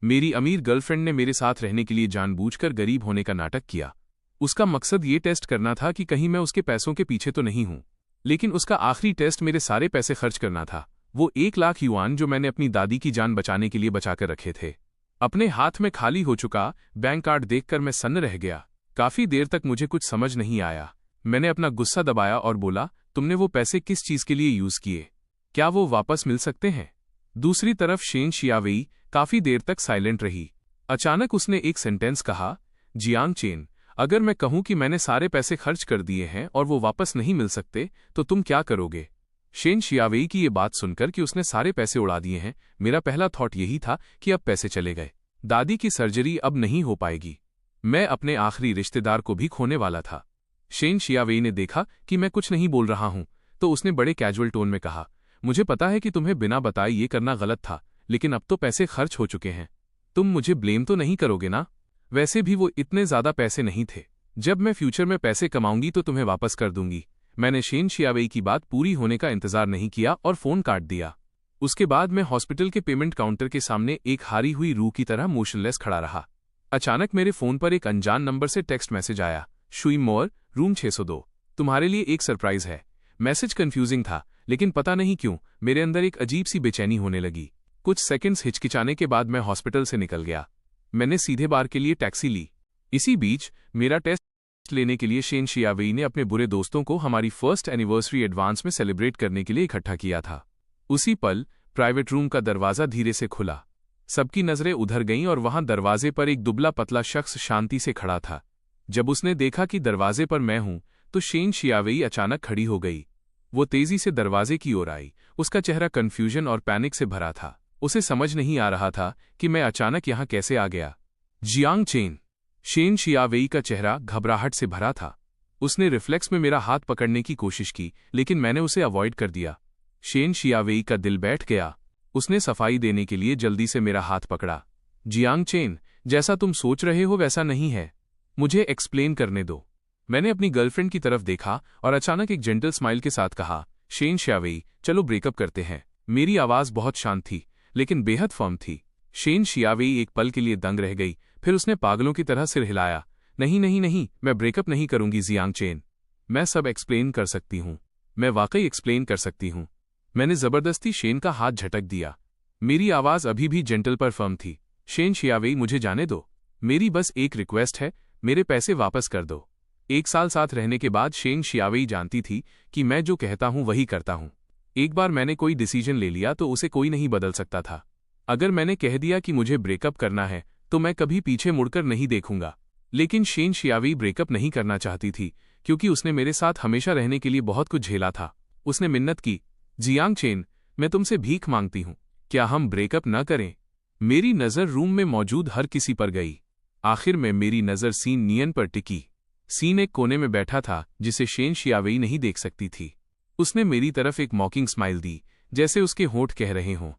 मेरी अमीर गर्लफ्रेंड ने मेरे साथ रहने के लिए जानबूझकर गरीब होने का नाटक किया। उसका मकसद ये टेस्ट करना था कि कहीं मैं उसके पैसों के पीछे तो नहीं हूं। लेकिन उसका आखिरी टेस्ट मेरे सारे पैसे खर्च करना था, वो 1 लाख युआन जो मैंने अपनी दादी की जान बचाने के लिए बचाकर रखे थे। अपने हाथ में खाली हो चुका बैंक कार्ड देखकर मैं सन्न रह गया। काफी देर तक मुझे कुछ समझ नहीं आया। मैंने अपना गुस्सा दबाया और बोला, तुमने वो पैसे किस चीज के लिए यूज किए? क्या वो वापस मिल सकते हैं? दूसरी तरफ शेन शियावेई काफी देर तक साइलेंट रही। अचानक उसने एक सेंटेंस कहा, जियांग चेन, अगर मैं कहूं कि मैंने सारे पैसे खर्च कर दिए हैं और वो वापस नहीं मिल सकते तो तुम क्या करोगे? शेन शियावेई की ये बात सुनकर कि उसने सारे पैसे उड़ा दिए हैं, मेरा पहला थॉट यही था कि अब पैसे चले गए। दादी की सर्जरी अब नहीं हो पाएगी। मैं अपने आखिरी रिश्तेदार को भी खोने वाला था। शेन शियावेई ने देखा कि मैं कुछ नहीं बोल रहा हूं, तो उसने बड़े कैजुअल टोन में कहा, मुझे पता है कि तुम्हें बिना बताए ये करना गलत था, लेकिन अब तो पैसे खर्च हो चुके हैं। तुम मुझे ब्लेम तो नहीं करोगे ना? वैसे भी वो इतने ज्यादा पैसे नहीं थे। जब मैं फ्यूचर में पैसे कमाऊंगी तो तुम्हें वापस कर दूंगी। मैंने शेन शियावेई की बात पूरी होने का इंतजार नहीं किया और फोन काट दिया। उसके बाद मैं हॉस्पिटल के पेमेंट काउंटर के सामने एक हारी हुई रूह की तरह मोशनलेस खड़ा रहा। अचानक मेरे फोन पर एक अनजान नंबर से टेक्स्ट मैसेज आया, शुई मोर, रूम 602, तुम्हारे लिए एक सरप्राइज है। मैसेज कंफ्यूजिंग था, लेकिन पता नहीं क्यों मेरे अंदर एक अजीब सी बेचैनी होने लगी। कुछ सेकंड्स हिचकिचाने के बाद मैं हॉस्पिटल से निकल गया। मैंने सीधे बार के लिए टैक्सी ली। इसी बीच मेरा टेस्ट लेने के लिए शेन शियावेई ने अपने बुरे दोस्तों को हमारी फर्स्ट एनिवर्सरी एडवांस में सेलिब्रेट करने के लिए इकट्ठा किया था। उसी पल प्राइवेट रूम का दरवाजा धीरे से खुला। सबकी नजरें उधर गईं और वहां दरवाजे पर एक दुबला पतला शख्स शांति से खड़ा था। जब उसने देखा कि दरवाजे पर मैं हूं, तो शेन शियावेई अचानक खड़ी हो गई। वो तेजी से दरवाजे की ओर आई। उसका चेहरा कंफ्यूजन और पैनिक से भरा था। उसे समझ नहीं आ रहा था कि मैं अचानक यहां कैसे आ गया। Jiang chain. शेन शियावेई का चेहरा घबराहट से भरा था। उसने रिफ्लेक्स में मेरा हाथ पकड़ने की कोशिश की, लेकिन मैंने उसे अवॉइड कर दिया। शेन शियावेई का दिल बैठ गया। उसने सफाई देने के लिए जल्दी से मेरा हाथ पकड़ा। जियांग चेन, जैसा तुम सोच रहे हो वैसा नहीं है। मुझे एक्सप्लेन करने दो। मैंने अपनी गर्लफ्रेंड की तरफ देखा और अचानक एक जेंटल स्माइल के साथ कहा, शेन शियावेई, चलो ब्रेकअप करते हैं। मेरी आवाज बहुत शांत थी, लेकिन बेहद फर्म थी। शेन शियावेई एक पल के लिए दंग रह गई, फिर उसने पागलों की तरह सिर हिलाया। नहीं नहीं नहीं, मैं ब्रेकअप नहीं करूंगी जियांग चेन। मैं सब एक्सप्लेन कर सकती हूं। मैं वाकई एक्सप्लेन कर सकती हूं। मैंने जबरदस्ती शेन का हाथ झटक दिया। मेरी आवाज अभी भी जेंटल पर फर्म थी। शेन शियावेई, मुझे जाने दो। मेरी बस एक रिक्वेस्ट है, मेरे पैसे वापस कर दो। 1 साल साथ रहने के बाद शेन शियावेई जानती थी कि मैं जो कहता हूं वही करता हूं। एक बार मैंने कोई डिसीजन ले लिया तो उसे कोई नहीं बदल सकता था। अगर मैंने कह दिया कि मुझे ब्रेकअप करना है तो मैं कभी पीछे मुड़कर नहीं देखूंगा। लेकिन शेन शियावेई ब्रेकअप नहीं करना चाहती थी, क्योंकि उसने मेरे साथ हमेशा रहने के लिए बहुत कुछ झेला था। उसने मिन्नत की, जियांग चेन, मैं तुमसे भीख मांगती हूं, क्या हम ब्रेकअप न करें? मेरी नजर रूम में मौजूद हर किसी पर गई। आखिर में मेरी नजर सीन नियन पर टिकी। सीन एक कोने में बैठा था जिसे शेन शियावेई नहीं देख सकती थी। उसने मेरी तरफ एक मॉकिंग स्माइल दी, जैसे उसके होंठ कह रहे हों,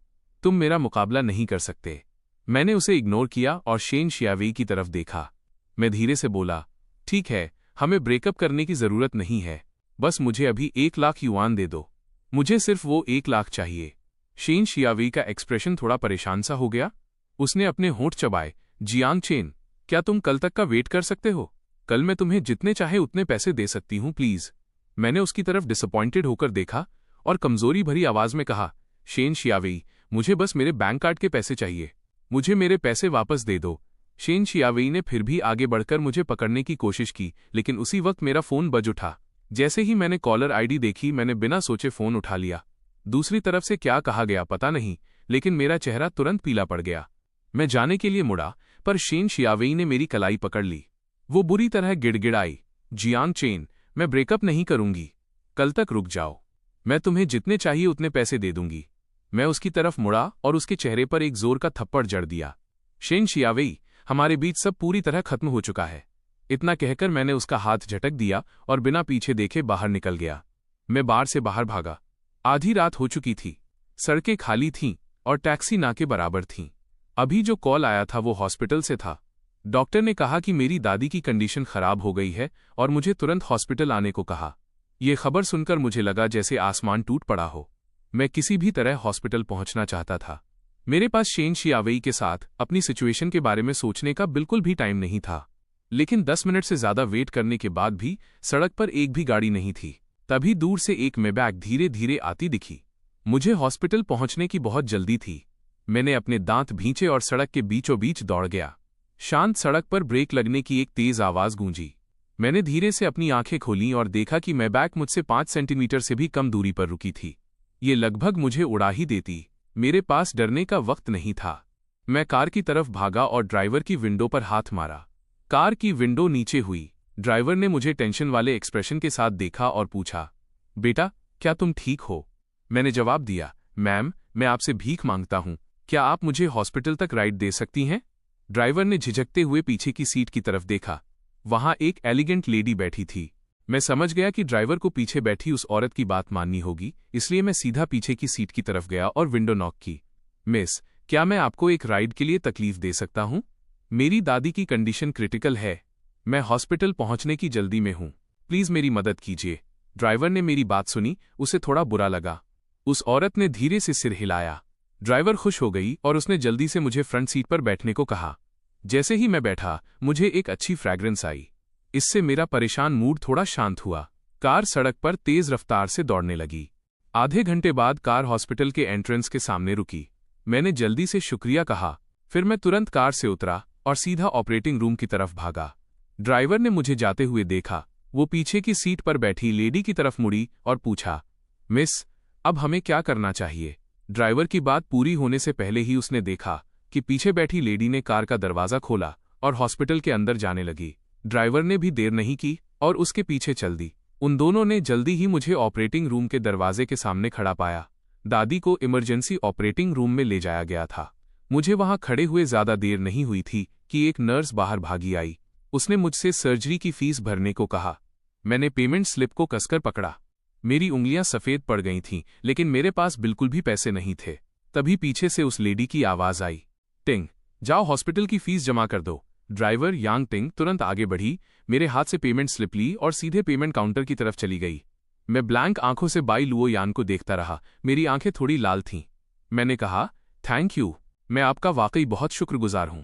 तुम मेरा मुकाबला नहीं कर सकते। मैंने उसे इग्नोर किया और शेन शियावेई की तरफ देखा। मैं धीरे से बोला, ठीक है, हमें ब्रेकअप करने की जरूरत नहीं है, बस मुझे अभी 1 लाख युआन दे दो। मुझे सिर्फ वो 1 लाख चाहिए। शेन शियावेई का एक्सप्रेशन थोड़ा परेशान सा हो गया। उसने अपने होंठ चबाए। जियांग चेन, क्या तुम कल तक का वेट कर सकते हो? कल मैं तुम्हें जितने चाहे उतने पैसे दे सकती हूं, प्लीज। मैंने उसकी तरफ डिसअपॉइंटेड होकर देखा और कमजोरी भरी आवाज में कहा, शेन शियावेई, मुझे बस मेरे बैंक कार्ड के पैसे चाहिए। मुझे मेरे पैसे वापस दे दो। शेन शियावेई ने फिर भी आगे बढ़कर मुझे पकड़ने की कोशिश की, लेकिन उसी वक्त मेरा फोन बज उठा। जैसे ही मैंने कॉलर आईडी देखी, मैंने बिना सोचे फोन उठा लिया। दूसरी तरफ से क्या कहा गया पता नहीं, लेकिन मेरा चेहरा तुरंत पीला पड़ गया। मैं जाने के लिए मुड़ा, पर शेन शियावेई ने मेरी कलाई पकड़ ली। वो बुरी तरह गिड़गिड़ाई, जियांग चेन, मैं ब्रेकअप नहीं करूंगी। कल तक रुक जाओ, मैं तुम्हें जितने चाहिए उतने पैसे दे दूंगी। मैं उसकी तरफ मुड़ा और उसके चेहरे पर एक जोर का थप्पड़ जड़ दिया। शेन शियावेई, हमारे बीच सब पूरी तरह खत्म हो चुका है। इतना कहकर मैंने उसका हाथ झटक दिया और बिना पीछे देखे बाहर निकल गया। मैं बार से बाहर भागा। आधी रात हो चुकी थी, सड़कें खाली थीं और टैक्सी ना के बराबर थीं। अभी जो कॉल आया था वो हॉस्पिटल से था। डॉक्टर ने कहा कि मेरी दादी की कंडीशन खराब हो गई है और मुझे तुरंत हॉस्पिटल आने को कहा। ये खबर सुनकर मुझे लगा जैसे आसमान टूट पड़ा हो। मैं किसी भी तरह हॉस्पिटल पहुंचना चाहता था। मेरे पास शेन शियावेई के साथ अपनी सिचुएशन के बारे में सोचने का बिल्कुल भी टाइम नहीं था, लेकिन 10 मिनट से ज्यादा वेट करने के बाद भी सड़क पर एक भी गाड़ी नहीं थी। तभी दूर से एक मेबैक धीरे धीरे आती दिखी। मुझे हॉस्पिटल पहुंचने की बहुत जल्दी थी। मैंने अपने दांत भींचे और सड़क के बीचों बीच दौड़ गया। शांत सड़क पर ब्रेक लगने की एक तेज आवाज गूंजी। मैंने धीरे से अपनी आंखें खोलीं और देखा कि मेबैक मुझसे 5 सेंटीमीटर से भी कम दूरी पर रुकी थी। ये लगभग मुझे उड़ा ही देती। मेरे पास डरने का वक्त नहीं था। मैं कार की तरफ भागा और ड्राइवर की विंडो पर हाथ मारा। कार की विंडो नीचे हुई। ड्राइवर ने मुझे टेंशन वाले एक्सप्रेशन के साथ देखा और पूछा, बेटा क्या तुम ठीक हो? मैंने जवाब दिया, मैम मैं आपसे भीख मांगता हूं, क्या आप मुझे हॉस्पिटल तक राइड दे सकती हैं? ड्राइवर ने झिझकते हुए पीछे की सीट की तरफ देखा। वहां एक एलिगेंट लेडी बैठी थी। मैं समझ गया कि ड्राइवर को पीछे बैठी उस औरत की बात माननी होगी, इसलिए मैं सीधा पीछे की सीट की तरफ गया और विंडो नॉक की। मिस, क्या मैं आपको एक राइड के लिए तकलीफ दे सकता हूं? मेरी दादी की कंडीशन क्रिटिकल है। मैं हॉस्पिटल पहुंचने की जल्दी में हूं। प्लीज मेरी मदद कीजिए। ड्राइवर ने मेरी बात सुनी। उसे थोड़ा बुरा लगा। उस औरत ने धीरे से सिर हिलाया। ड्राइवर खुश हो गई और उसने जल्दी से मुझे फ्रंट सीट पर बैठने को कहा। जैसे ही मैं बैठा, मुझे एक अच्छी फ्रैग्रेंस आई। इससे मेरा परेशान मूड थोड़ा शांत हुआ। कार सड़क पर तेज रफ्तार से दौड़ने लगी। आधे घंटे बाद कार हॉस्पिटल के एंट्रेंस के सामने रुकी। मैंने जल्दी से शुक्रिया कहा। फिर मैं तुरंत कार से उतरा और सीधा ऑपरेटिंग रूम की तरफ भागा। ड्राइवर ने मुझे जाते हुए देखा। वो पीछे की सीट पर बैठी लेडी की तरफ मुड़ी और पूछा, मिस, अब हमें क्या करना चाहिए? ड्राइवर की बात पूरी होने से पहले ही उसने देखा कि पीछे बैठी लेडी ने कार का दरवाजा खोला और हॉस्पिटल के अंदर जाने लगी। ड्राइवर ने भी देर नहीं की और उसके पीछे चल दी। उन दोनों ने जल्दी ही मुझे ऑपरेटिंग रूम के दरवाजे के सामने खड़ा पाया। दादी को इमरजेंसी ऑपरेटिंग रूम में ले जाया गया था। मुझे वहां खड़े हुए ज्यादा देर नहीं हुई थी कि एक नर्स बाहर भागी आई। उसने मुझसे सर्जरी की फीस भरने को कहा। मैंने पेमेंट स्लिप को कसकर पकड़ा। मेरी उंगलियां सफेद पड़ गई थीं, लेकिन मेरे पास बिल्कुल भी पैसे नहीं थे। तभी पीछे से उस लेडी की आवाज आई, टिंग, जाओ हॉस्पिटल की फीस जमा कर दो। ड्राइवर यांग टिंग तुरंत आगे बढ़ी, मेरे हाथ से पेमेंट स्लिप ली और सीधे पेमेंट काउंटर की तरफ चली गई। मैं ब्लैंक आंखों से बाई लुओ यान को देखता रहा। मेरी आंखें थोड़ी लाल थीं। मैंने कहा, थैंक यू, मैं आपका वाकई बहुत शुक्रगुजार हूं।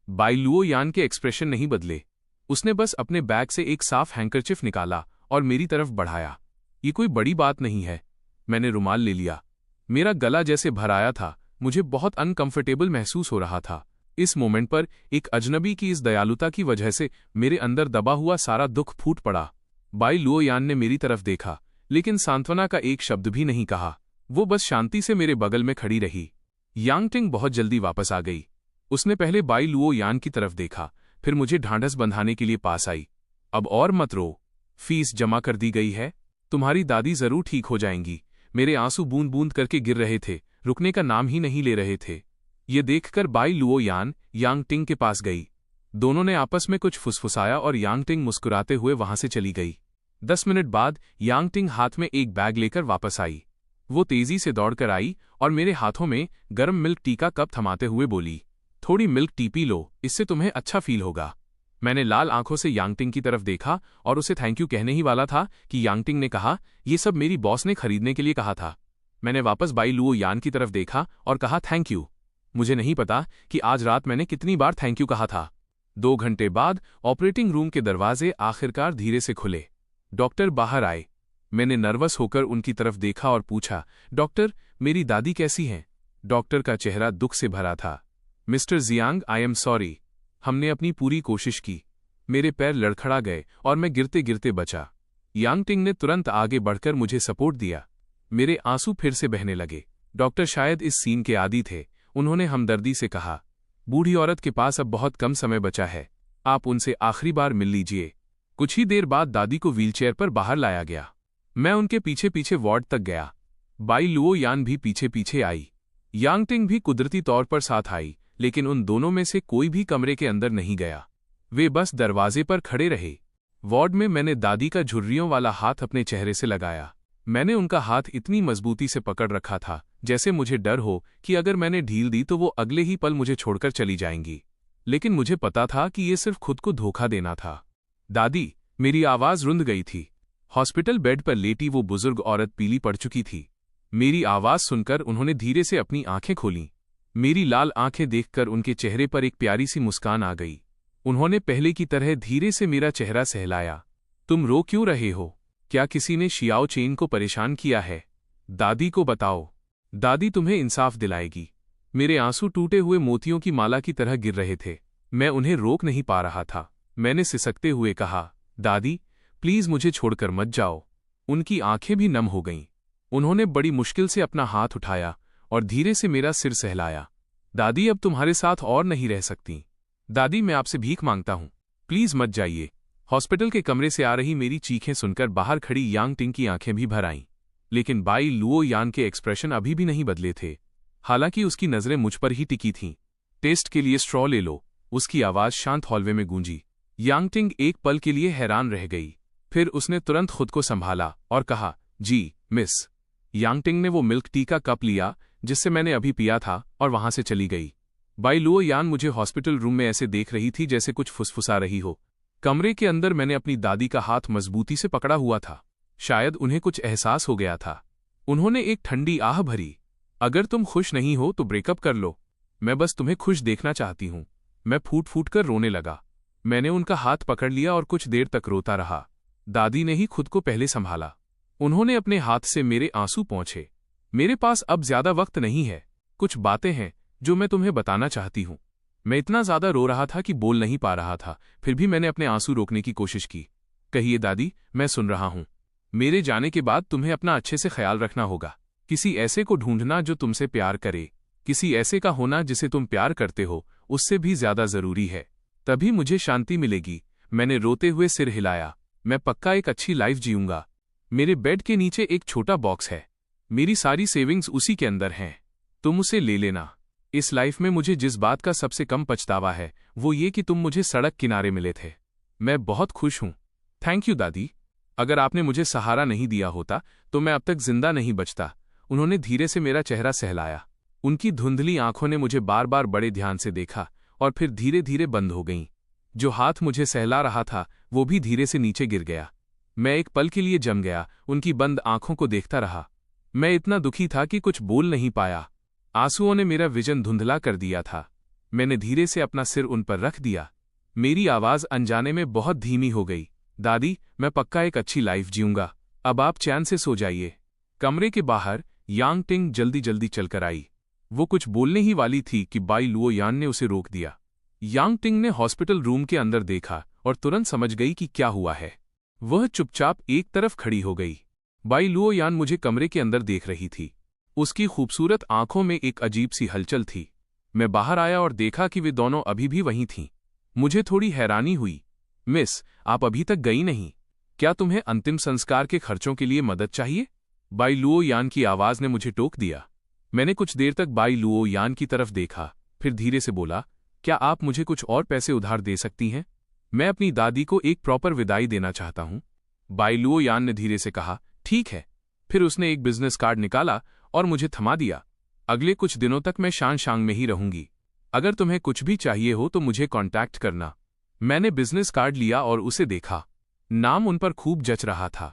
बाई लुओ यान के एक्सप्रेशन नहीं बदले। उसने बस अपने बैग से एक साफ हैंकरचिफ निकाला और मेरी तरफ बढ़ाया। ये कोई बड़ी बात नहीं है। मैंने रुमाल ले लिया। मेरा गला जैसे भर आया था। मुझे बहुत अनकंफर्टेबल महसूस हो रहा था। इस मोमेंट पर एक अजनबी की इस दयालुता की वजह से मेरे अंदर दबा हुआ सारा दुख फूट पड़ा। बाई लुओ यान ने मेरी तरफ देखा, लेकिन सांत्वना का एक शब्द भी नहीं कहा। वो बस शांति से मेरे बगल में खड़ी रही। यांग टिंग बहुत जल्दी वापस आ गई। उसने पहले बाई लुओ यान की तरफ देखा, फिर मुझे ढांढस बंधाने के लिए पास आई। अब और मत रो, फीस जमा कर दी गई है, तुम्हारी दादी जरूर ठीक हो जाएंगी। मेरे आंसू बूंद बूंद करके गिर रहे थे, रुकने का नाम ही नहीं ले रहे थे। ये देखकर बाई लुओ यान यांग टिंग के पास गई। दोनों ने आपस में कुछ फुसफुसाया और यांग टिंग मुस्कुराते हुए वहां से चली गई। 10 मिनट बाद यांग टिंग हाथ में एक बैग लेकर वापस आई। वो तेजी से दौड़कर आई और मेरे हाथों में गर्म मिल्क टी का कप थमाते हुए बोली, थोड़ी मिल्क टी पी लो, इससे तुम्हें अच्छा फील होगा। मैंने लाल आंखों से यांगटिंग की तरफ देखा और उसे थैंक यू कहने ही वाला था कि यांगटिंग ने कहा, ये सब मेरी बॉस ने खरीदने के लिए कहा था। मैंने वापस बाई लुओ यान की तरफ देखा और कहा, थैंक यू। मुझे नहीं पता कि आज रात मैंने कितनी बार थैंक यू कहा था। 2 घंटे बाद ऑपरेटिंग रूम के दरवाजे आखिरकार धीरे से खुले। डॉक्टर बाहर आए। मैंने नर्वस होकर उनकी तरफ देखा और पूछा, डॉक्टर, मेरी दादी कैसी हैं? डॉक्टर का चेहरा दुख से भरा था। Mister Jiang, I am sorry. हमने अपनी पूरी कोशिश की। मेरे पैर लड़खड़ा गए और मैं गिरते गिरते बचा। यांगटिंग ने तुरंत आगे बढ़कर मुझे सपोर्ट दिया। मेरे आंसू फिर से बहने लगे। डॉक्टर शायद इस सीन के आदी थे। उन्होंने हमदर्दी से कहा, बूढ़ी औरत के पास अब बहुत कम समय बचा है, आप उनसे आखिरी बार मिल लीजिए। कुछ ही देर बाद दादी को व्हीलचेयर पर बाहर लाया गया। मैं उनके पीछे पीछे वार्ड तक गया। बाई लुओ यान भी पीछे पीछे आई। यांगटिंग भी कुदरती तौर पर साथ आई, लेकिन उन दोनों में से कोई भी कमरे के अंदर नहीं गया। वे बस दरवाजे पर खड़े रहे। वार्ड में मैंने दादी का झुर्रियों वाला हाथ अपने चेहरे से लगाया। मैंने उनका हाथ इतनी मजबूती से पकड़ रखा था जैसे मुझे डर हो कि अगर मैंने ढील दी तो वो अगले ही पल मुझे छोड़कर चली जाएंगी। लेकिन मुझे पता था कि ये सिर्फ खुद को धोखा देना था। दादी, मेरी आवाज रुंध गई थी। हॉस्पिटल बेड पर लेटी वो बुजुर्ग औरत पीली पड़ चुकी थी। मेरी आवाज सुनकर उन्होंने धीरे से अपनी आंखें खोलीं। मेरी लाल आंखें देखकर उनके चेहरे पर एक प्यारी सी मुस्कान आ गई। उन्होंने पहले की तरह धीरे से मेरा चेहरा सहलाया। तुम रो क्यों रहे हो? क्या किसी ने शियाओ चेन को परेशान किया है? दादी को बताओ। दादी तुम्हें इंसाफ दिलाएगी। मेरे आंसू टूटे हुए मोतियों की माला की तरह गिर रहे थे। मैं उन्हें रोक नहीं पा रहा था। मैंने सिसकते हुए कहा, दादी प्लीज मुझे छोड़कर मत जाओ। उनकी आंखें भी नम हो गईं। उन्होंने बड़ी मुश्किल से अपना हाथ उठाया और धीरे से मेरा सिर सहलाया। दादी अब तुम्हारे साथ और नहीं रह सकती। दादी मैं आपसे भीख मांगता हूं, प्लीज मत जाइए। हॉस्पिटल के कमरे से आ रही मेरी चीखें सुनकर बाहर खड़ी यांग टिंग की आंखें भी भर आईं। लेकिन बाई लुओ यान के एक्सप्रेशन अभी भी नहीं बदले थे। हालांकि उसकी नजरें मुझ पर ही टिकी थीं। टेस्ट के लिए स्ट्रॉ ले लो, उसकी आवाज शांत हॉलवे में गूंजी। यांग टिंग एक पल के लिए हैरान रह गई। फिर उसने तुरंत खुद को संभाला और कहा, जी मिस। यांग टिंग ने वो मिल्क टी का कप लिया जिससे मैंने अभी पिया था और वहां से चली गई। बाई लुओ यान मुझे हॉस्पिटल रूम में ऐसे देख रही थी जैसे कुछ फुसफुसा रही हो। कमरे के अंदर मैंने अपनी दादी का हाथ मजबूती से पकड़ा हुआ था। शायद उन्हें कुछ एहसास हो गया था। उन्होंने एक ठंडी आह भरी। अगर तुम खुश नहीं हो तो ब्रेकअप कर लो। मैं बस तुम्हें खुश देखना चाहती हूं। मैं फूट फूट कर रोने लगा। मैंने उनका हाथ पकड़ लिया और कुछ देर तक रोता रहा। दादी ने ही खुद को पहले संभाला। उन्होंने अपने हाथ से मेरे आंसू पोंछे। मेरे पास अब ज्यादा वक्त नहीं है। कुछ बातें हैं जो मैं तुम्हें बताना चाहती हूं। मैं इतना ज्यादा रो रहा था कि बोल नहीं पा रहा था, फिर भी मैंने अपने आंसू रोकने की कोशिश की। कहिए दादी, मैं सुन रहा हूं। मेरे जाने के बाद तुम्हें अपना अच्छे से ख्याल रखना होगा। किसी ऐसे को ढूंढना जो तुमसे प्यार करे। किसी ऐसे का होना जिसे तुम प्यार करते हो, उससे भी ज्यादा जरूरी है। तभी मुझे शांति मिलेगी। मैंने रोते हुए सिर हिलाया। मैं पक्का एक अच्छी लाइफ जीऊंगा। मेरे बेड के नीचे एक छोटा बॉक्स है। मेरी सारी सेविंग्स उसी के अंदर हैं। तुम उसे ले लेना। इस लाइफ में मुझे जिस बात का सबसे कम पछतावा है वो ये कि तुम मुझे सड़क किनारे मिले थे। मैं बहुत खुश हूं। थैंक यू दादी। अगर आपने मुझे सहारा नहीं दिया होता तो मैं अब तक जिंदा नहीं बचता। उन्होंने धीरे से मेरा चेहरा सहलाया। उनकी धुंधली आंखों ने मुझे बार बार बड़े ध्यान से देखा और फिर धीरे धीरे बंद हो गईं। जो हाथ मुझे सहला रहा था वो भी धीरे से नीचे गिर गया। मैं एक पल के लिए जम गया, उनकी बंद आंखों को देखता रहा। मैं इतना दुखी था कि कुछ बोल नहीं पाया। आंसुओं ने मेरा विजन धुंधला कर दिया था। मैंने धीरे से अपना सिर उन पर रख दिया। मेरी आवाज अनजाने में बहुत धीमी हो गई। दादी, मैं पक्का एक अच्छी लाइफ जीऊंगा। अब आप चैन से सो जाइए। कमरे के बाहर यांग टिंग जल्दी जल्दी चलकर आई। वो कुछ बोलने ही वाली थी कि बाई लुओ यान ने उसे रोक दिया। यांग टिंग ने हॉस्पिटल रूम के अंदर देखा और तुरंत समझ गई कि क्या हुआ है। वह चुपचाप एक तरफ खड़ी हो गई। बाई लुओ यान मुझे कमरे के अंदर देख रही थी। उसकी खूबसूरत आंखों में एक अजीब सी हलचल थी। मैं बाहर आया और देखा कि वे दोनों अभी भी वहीं थीं। मुझे थोड़ी हैरानी हुई। मिस, आप अभी तक गई नहीं। क्या तुम्हें अंतिम संस्कार के खर्चों के लिए मदद चाहिए? बाई लुओ यान की आवाज ने मुझे टोक दिया। मैंने कुछ देर तक बाई लुओ यान की तरफ देखा, फिर धीरे से बोला, क्या आप मुझे कुछ और पैसे उधार दे सकती हैं? मैं अपनी दादी को एक प्रॉपर विदाई देना चाहता हूं। बाई लुओ यान ने धीरे से कहा, ठीक है। फिर उसने एक बिजनेस कार्ड निकाला और मुझे थमा दिया। अगले कुछ दिनों तक मैं शानशांग में ही रहूंगी। अगर तुम्हें कुछ भी चाहिए हो तो मुझे कांटेक्ट करना। मैंने बिजनेस कार्ड लिया और उसे देखा। नाम उन पर खूब जच रहा था।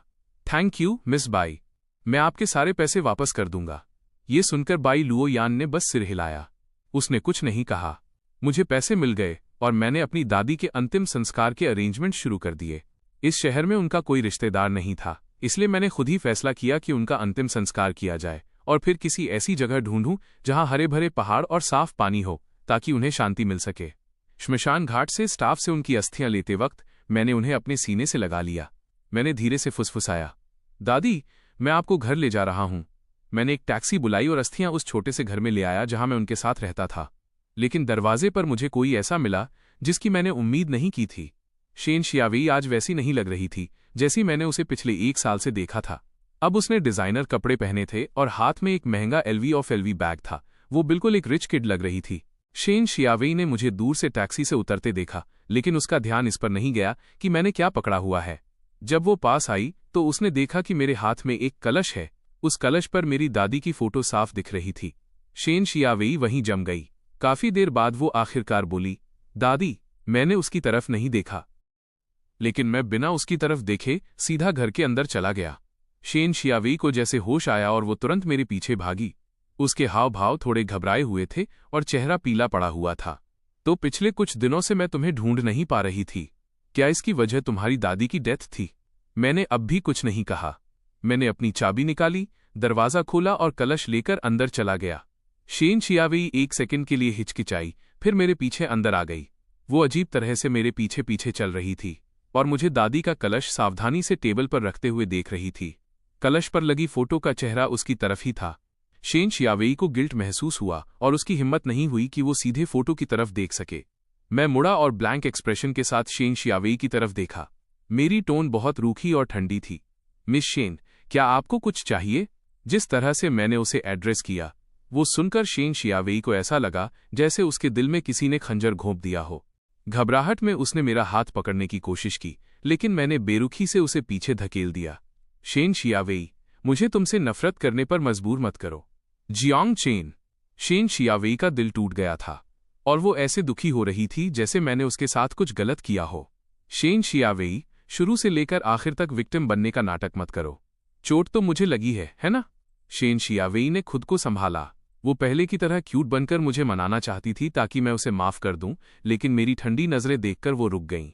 थैंक यू मिस बाई, मैं आपके सारे पैसे वापस कर दूंगा। ये सुनकर बाई लुओ यान ने बस सिर हिलाया। उसने कुछ नहीं कहा। मुझे पैसे मिल गए और मैंने अपनी दादी के अंतिम संस्कार के अरेंजमेंट शुरू कर दिए। इस शहर में उनका कोई रिश्तेदार नहीं था, इसलिए मैंने खुद ही फैसला किया कि उनका अंतिम संस्कार किया जाए और फिर किसी ऐसी जगह ढूंढूं जहां हरे भरे पहाड़ और साफ पानी हो ताकि उन्हें शांति मिल सके। श्मशान घाट से स्टाफ से उनकी अस्थियां लेते वक्त मैंने उन्हें अपने सीने से लगा लिया। मैंने धीरे से फुसफुसाया, दादी, मैं आपको घर ले जा रहा हूं। मैंने एक टैक्सी बुलाई और अस्थियां उस छोटे से घर में ले आया जहां मैं उनके साथ रहता था। लेकिन दरवाजे पर मुझे कोई ऐसा मिला जिसकी मैंने उम्मीद नहीं की थी। शेन शियावेई आज वैसी नहीं लग रही थी जैसी मैंने उसे पिछले 1 साल से देखा था। अब उसने डिजाइनर कपड़े पहने थे और हाथ में एक महंगा LV बैग था। वो बिल्कुल एक रिच किड लग रही थी। शेन शियावेई ने मुझे दूर से टैक्सी से उतरते देखा, लेकिन उसका ध्यान इस पर नहीं गया कि मैंने क्या पकड़ा हुआ है। जब वो पास आई तो उसने देखा कि मेरे हाथ में एक कलश है। उस कलश पर मेरी दादी की फोटो साफ दिख रही थी। शेन शियावेई वहीं जम गई। काफी देर बाद वो आखिरकार बोली, दादी। मैंने उसकी तरफ नहीं देखा, लेकिन मैं बिना उसकी तरफ देखे सीधा घर के अंदर चला गया। शेन शियावेई को जैसे होश आया और वो तुरंत मेरे पीछे भागी। उसके हाव भाव थोड़े घबराए हुए थे और चेहरा पीला पड़ा हुआ था। तो पिछले कुछ दिनों से मैं तुम्हें ढूंढ नहीं पा रही थी। क्या इसकी वजह तुम्हारी दादी की डेथ थी? मैंने अब भी कुछ नहीं कहा। मैंने अपनी चाबी निकाली, दरवाज़ा खोला और कलश लेकर अंदर चला गया। शेन शियावेई एक सेकंड के लिए हिचकिचाई, फिर मेरे पीछे अंदर आ गई। वो अजीब तरह से मेरे पीछे पीछे चल रही थी और मुझे दादी का कलश सावधानी से टेबल पर रखते हुए देख रही थी। कलश पर लगी फोटो का चेहरा उसकी तरफ ही था। शेन शियावेई को गिल्ट महसूस हुआ और उसकी हिम्मत नहीं हुई कि वो सीधे फोटो की तरफ देख सके। मैं मुड़ा और ब्लैंक एक्सप्रेशन के साथ शेन शियावेई की तरफ देखा। मेरी टोन बहुत रूखी और ठंडी थी। मिस शेन, क्या आपको कुछ चाहिए? जिस तरह से मैंने उसे एड्रेस किया, वो सुनकर शेन शियावेई को ऐसा लगा जैसे उसके दिल में किसी ने खंजर घोंप दिया हो। घबराहट में उसने मेरा हाथ पकड़ने की कोशिश की, लेकिन मैंने बेरुखी से उसे पीछे धकेल दिया। शेन शियावेई, मुझे तुमसे नफरत करने पर मजबूर मत करो। Jiang chain. शेन शियावेई का दिल टूट गया था और वो ऐसे दुखी हो रही थी जैसे मैंने उसके साथ कुछ गलत किया हो। शेन शियावेई, शुरू से लेकर आखिर तक विक्टिम बनने का नाटक मत करो। चोट तो मुझे लगी है ना? शेन शियावेई ने खुद को संभाला। वो पहले की तरह क्यूट बनकर मुझे मनाना चाहती थी ताकि मैं उसे माफ कर दूं, लेकिन मेरी ठंडी नजरें देखकर वो रुक गईं।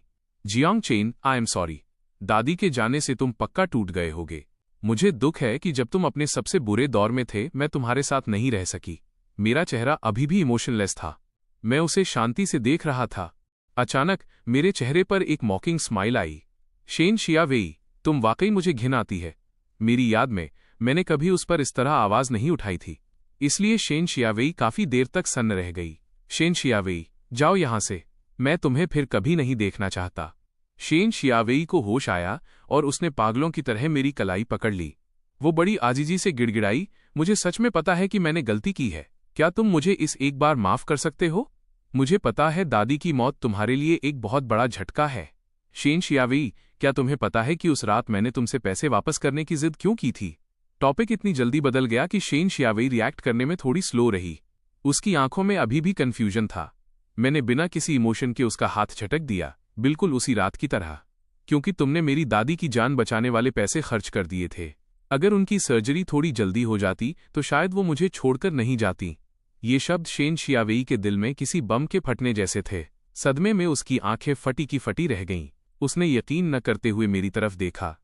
Jiang chain, I am sorry. दादी के जाने से तुम पक्का टूट गए होगे। मुझे दुख है कि जब तुम अपने सबसे बुरे दौर में थे मैं तुम्हारे साथ नहीं रह सकी। मेरा चेहरा अभी भी इमोशनलेस था। मैं उसे शांति से देख रहा था। अचानक मेरे चेहरे पर एक मॉकिंग स्माइल आई। शेन शियावेई, तुम वाकई मुझे घिन आती है। मेरी याद में मैंने कभी उस पर इस तरह आवाज नहीं उठाई थी, इसलिए शेन शियावेई काफी देर तक सन्न रह गई। शेन शियावेई, जाओ यहां से, मैं तुम्हें फिर कभी नहीं देखना चाहता। शेन शियावेई को होश आया और उसने पागलों की तरह मेरी कलाई पकड़ ली। वो बड़ी आजीजी से गिड़गिड़ाई, मुझे सच में पता है कि मैंने गलती की है। क्या तुम मुझे इस एक बार माफ कर सकते हो? मुझे पता है दादी की मौत तुम्हारे लिए एक बहुत बड़ा झटका है। शेन शियावेई, क्या तुम्हें पता है कि उस रात मैंने तुमसे पैसे वापस करने की जिद क्यों की थी? टॉपिक इतनी जल्दी बदल गया कि शेन शियावेई रिएक्ट करने में थोड़ी स्लो रही। उसकी आंखों में अभी भी कन्फ्यूजन था। मैंने बिना किसी इमोशन के उसका हाथ झटक दिया, बिल्कुल उसी रात की तरह। क्योंकि तुमने मेरी दादी की जान बचाने वाले पैसे खर्च कर दिए थे। अगर उनकी सर्जरी थोड़ी जल्दी हो जाती तो शायद वो मुझे छोड़कर नहीं जाती। ये शब्द शेन शियावेई के दिल में किसी बम के फटने जैसे थे। सदमे में उसकी आंखें फटी की फटी रह गईं। उसने यकीन न करते हुए मेरी तरफ देखा।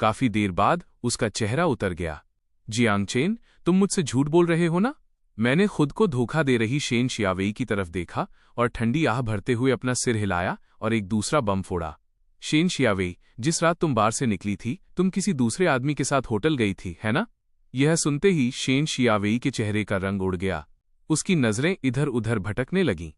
काफी देर बाद उसका चेहरा उतर गया। जियांग चेन, तुम मुझसे झूठ बोल रहे हो ना? मैंने खुद को धोखा दे रही शेन शियावेई की तरफ देखा और ठंडी आह भरते हुए अपना सिर हिलाया और एक दूसरा बम फोड़ा। शेन शियावेई, जिस रात तुम बार से निकली थी तुम किसी दूसरे आदमी के साथ होटल गई थी, है ना? यह सुनते ही शेन शियावेई के चेहरे का रंग उड़ गया। उसकी नजरें इधर उधर भटकने लगीं।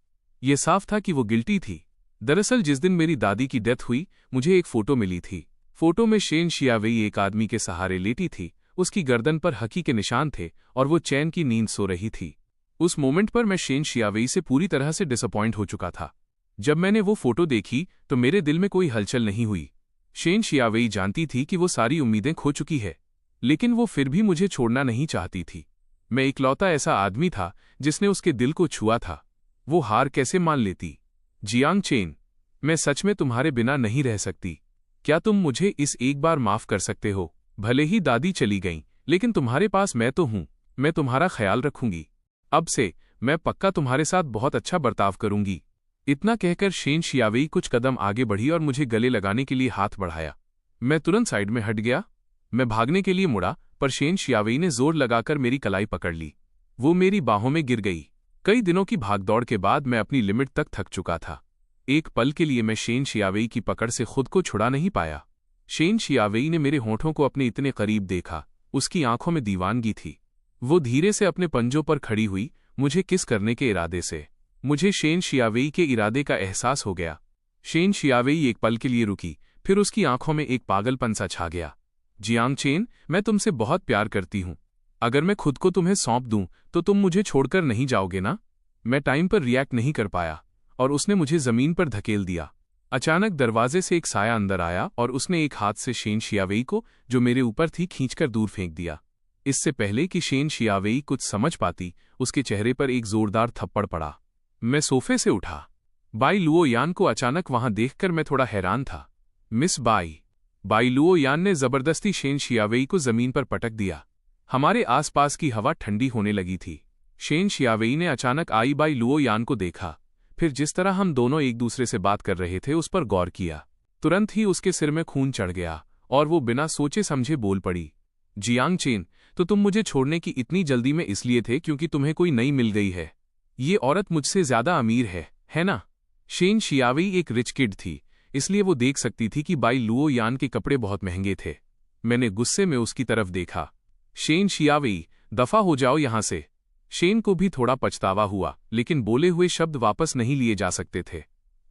ये साफ था कि वो गिल्टी थी। दरअसल जिस दिन मेरी दादी की डेथ हुई मुझे एक फोटो मिली थी। फोटो में शेन शियावेई एक आदमी के सहारे लेटी थी। उसकी गर्दन पर हकी के निशान थे और वो चैन की नींद सो रही थी। उस मोमेंट पर मैं शेन शियावेई से पूरी तरह से डिसअपॉइंट हो चुका था। जब मैंने वो फोटो देखी तो मेरे दिल में कोई हलचल नहीं हुई। शेन शियावेई जानती थी कि वो सारी उम्मीदें खो चुकी है, लेकिन वो फिर भी मुझे छोड़ना नहीं चाहती थी। मैं इकलौता ऐसा आदमी था जिसने उसके दिल को छुआ था। वो हार कैसे मान लेती? जियांग चेन, मैं सच में तुम्हारे बिना नहीं रह सकती। क्या तुम मुझे इस एक बार माफ कर सकते हो? भले ही दादी चली गईं, लेकिन तुम्हारे पास मैं तो हूं। मैं तुम्हारा ख्याल रखूंगी। अब से मैं पक्का तुम्हारे साथ बहुत अच्छा बर्ताव करूंगी। इतना कहकर शेन शियावेई कुछ कदम आगे बढ़ी और मुझे गले लगाने के लिए हाथ बढ़ाया। मैं तुरंत साइड में हट गया। मैं भागने के लिए मुड़ा, पर शेन शियावेई ने जोर लगाकर मेरी कलाई पकड़ ली। वो मेरी बाहों में गिर गई। कई दिनों की भागदौड़ के बाद मैं अपनी लिमिट तक थक चुका था। एक पल के लिए मैं शेन शियावेई की पकड़ से खुद को छुड़ा नहीं पाया। शेन शियावेई ने मेरे होठों को अपने इतने करीब देखा। उसकी आंखों में दीवानगी थी। वो धीरे से अपने पंजों पर खड़ी हुई, मुझे किस करने के इरादे से। मुझे शेन शियावेई के इरादे का एहसास हो गया। शेन शियावेई एक पल के लिए रुकी, फिर उसकी आंखों में एक पागलपन सा छा गया। जियांग चेन, मैं तुमसे बहुत प्यार करती हूं। अगर मैं खुद को तुम्हें सौंप दूं तो तुम मुझे छोड़कर नहीं जाओगे ना? मैं टाइम पर रिएक्ट नहीं कर पाया और उसने मुझे जमीन पर धकेल दिया। अचानक दरवाजे से एक साया अंदर आया और उसने एक हाथ से शेन शियावेई को, जो मेरे ऊपर थी, खींचकर दूर फेंक दिया। इससे पहले कि शेन शियावेई कुछ समझ पाती, उसके चेहरे पर एक जोरदार थप्पड़ पड़ा। मैं सोफे से उठा। बाई लुओ यान को अचानक वहां देखकर मैं थोड़ा हैरान था। मिस बाई लुओ यान ने जबरदस्ती शेन शियावेई को जमीन पर पटक दिया। हमारे आसपास की हवा ठंडी होने लगी थी। शेन शियावेई ने अचानक आई बाई लुओ यान को देखा, फिर जिस तरह हम दोनों एक दूसरे से बात कर रहे थे उस पर गौर किया। तुरंत ही उसके सिर में खून चढ़ गया और वो बिना सोचे समझे बोल पड़ी, जियांग चेन, तो तुम मुझे छोड़ने की इतनी जल्दी में इसलिए थे क्योंकि तुम्हें कोई नई मिल गई है। ये औरत मुझसे ज्यादा अमीर है ना? शेन शियावेई एक रिच किड थी, इसलिए वो देख सकती थी कि बाई लुओ यान के कपड़े बहुत महंगे थे। मैंने गुस्से में उसकी तरफ देखा। शेन शियावेई, दफा हो जाओ यहां से। शेन को भी थोड़ा पछतावा हुआ, लेकिन बोले हुए शब्द वापस नहीं लिए जा सकते थे।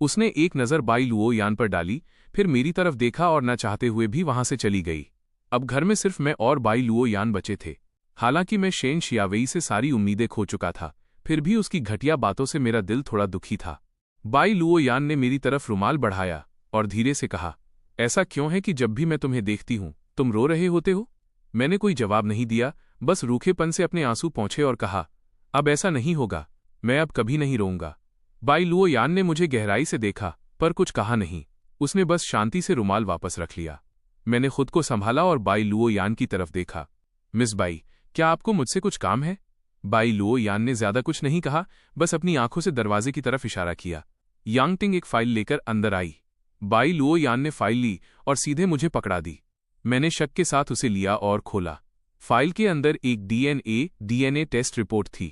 उसने एक नज़र बाई लुओ यान पर डाली, फिर मेरी तरफ देखा और न चाहते हुए भी वहां से चली गई। अब घर में सिर्फ मैं और बाई लुओ यान बचे थे। हालांकि मैं शेन शियावेई से सारी उम्मीदें खो चुका था, फिर भी उसकी घटिया बातों से मेरा दिल थोड़ा दुखी था। बाई लुओ यान ने मेरी तरफ रुमाल बढ़ाया और धीरे से कहा, ऐसा क्यों है कि जब भी मैं तुम्हें देखती हूं तुम रो रहे होते हो? मैंने कोई जवाब नहीं दिया, बस रूखेपन से अपने आंसू पोंछे और कहा, अब ऐसा नहीं होगा, मैं अब कभी नहीं रोऊंगा। बाई लुओ यान ने मुझे गहराई से देखा पर कुछ कहा नहीं। उसने बस शांति से रुमाल वापस रख लिया। मैंने खुद को संभाला और बाई लुओ यान की तरफ देखा। मिस बाई, क्या आपको मुझसे कुछ काम है? बाई लुओ यान ने ज्यादा कुछ नहीं कहा, बस अपनी आंखों से दरवाजे की तरफ इशारा किया। यांगटिंग एक फाइल लेकर अंदर आई। बाई लुओ यान ने फाइल ली और सीधे मुझे पकड़ा दी। मैंने शक के साथ उसे लिया और खोला। फाइल के अंदर एक डीएनए टेस्ट रिपोर्ट थी।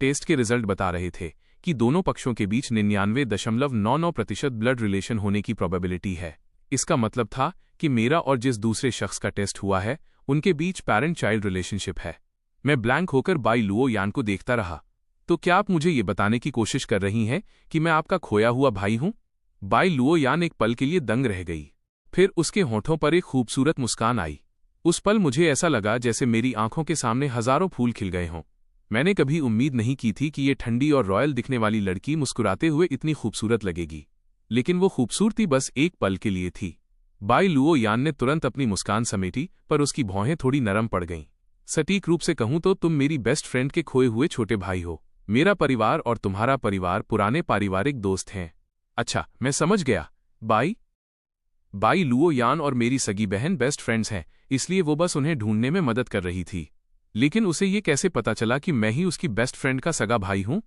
टेस्ट के रिजल्ट बता रहे थे कि दोनों पक्षों के बीच 99.99% ब्लड रिलेशन होने की प्रोबेबिलिटी है। इसका मतलब था कि मेरा और जिस दूसरे शख्स का टेस्ट हुआ है उनके बीच पेरेंट चाइल्ड रिलेशनशिप है। मैं ब्लैंक होकर बाई लुओ यान को देखता रहा। तो क्या आप मुझे ये बताने की कोशिश कर रही हैं कि मैं आपका खोया हुआ भाई हूं? बाई लुओ यान एक पल के लिए दंग रह गई, फिर उसके होठों पर एक खूबसूरत मुस्कान आई। उस पल मुझे ऐसा लगा जैसे मेरी आंखों के सामने हजारों फूल खिल गए हों। मैंने कभी उम्मीद नहीं की थी कि ये ठंडी और रॉयल दिखने वाली लड़की मुस्कुराते हुए इतनी खूबसूरत लगेगी, लेकिन वो खूबसूरती बस एक पल के लिए थी। बाई लुओ यान ने तुरंत अपनी मुस्कान समेटी, पर उसकी भौहें थोड़ी नरम पड़ गईं। सटीक रूप से कहूं तो तुम मेरी बेस्ट फ्रेंड के खोए हुए छोटे भाई हो। मेरा परिवार और तुम्हारा परिवार पुराने पारिवारिक दोस्त हैं। अच्छा, मैं समझ गया। बाई लुओ यान और मेरी सगी बहन बेस्ट फ्रेंड्स हैं, इसलिए वो बस उन्हें ढूंढने में मदद कर रही थी। लेकिन उसे ये कैसे पता चला कि मैं ही उसकी बेस्ट फ्रेंड का सगा भाई हूं?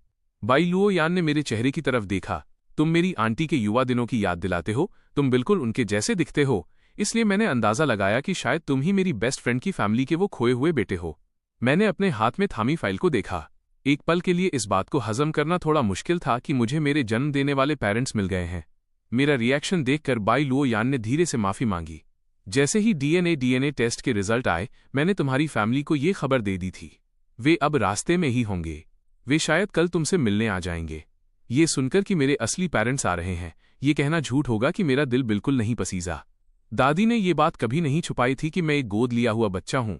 बाई लुओ यान ने मेरे चेहरे की तरफ देखा। तुम मेरी आंटी के युवा दिनों की याद दिलाते हो, तुम बिल्कुल उनके जैसे दिखते हो, इसलिए मैंने अंदाजा लगाया कि शायद तुम ही मेरी बेस्ट फ्रेंड की फैमिली के वो खोए हुए बेटे हो। मैंने अपने हाथ में थामी फाइल को देखा। एक पल के लिए इस बात को हजम करना थोड़ा मुश्किल था कि मुझे मेरे जन्म देने वाले पेरेंट्स मिल गए हैं। मेरा रिएक्शन देखकर बाई लुओ यान ने धीरे से माफी मांगी। जैसे ही डीएनए टेस्ट के रिजल्ट आए, मैंने तुम्हारी फैमिली को ये खबर दे दी थी। वे अब रास्ते में ही होंगे। वे शायद कल तुमसे मिलने आ जाएंगे। ये सुनकर कि मेरे असली पेरेंट्स आ रहे हैं, ये कहना झूठ होगा कि मेरा दिल बिल्कुल नहीं पसीजा। दादी ने ये बात कभी नहीं छुपाई थी कि मैं एक गोद लिया हुआ बच्चा हूं।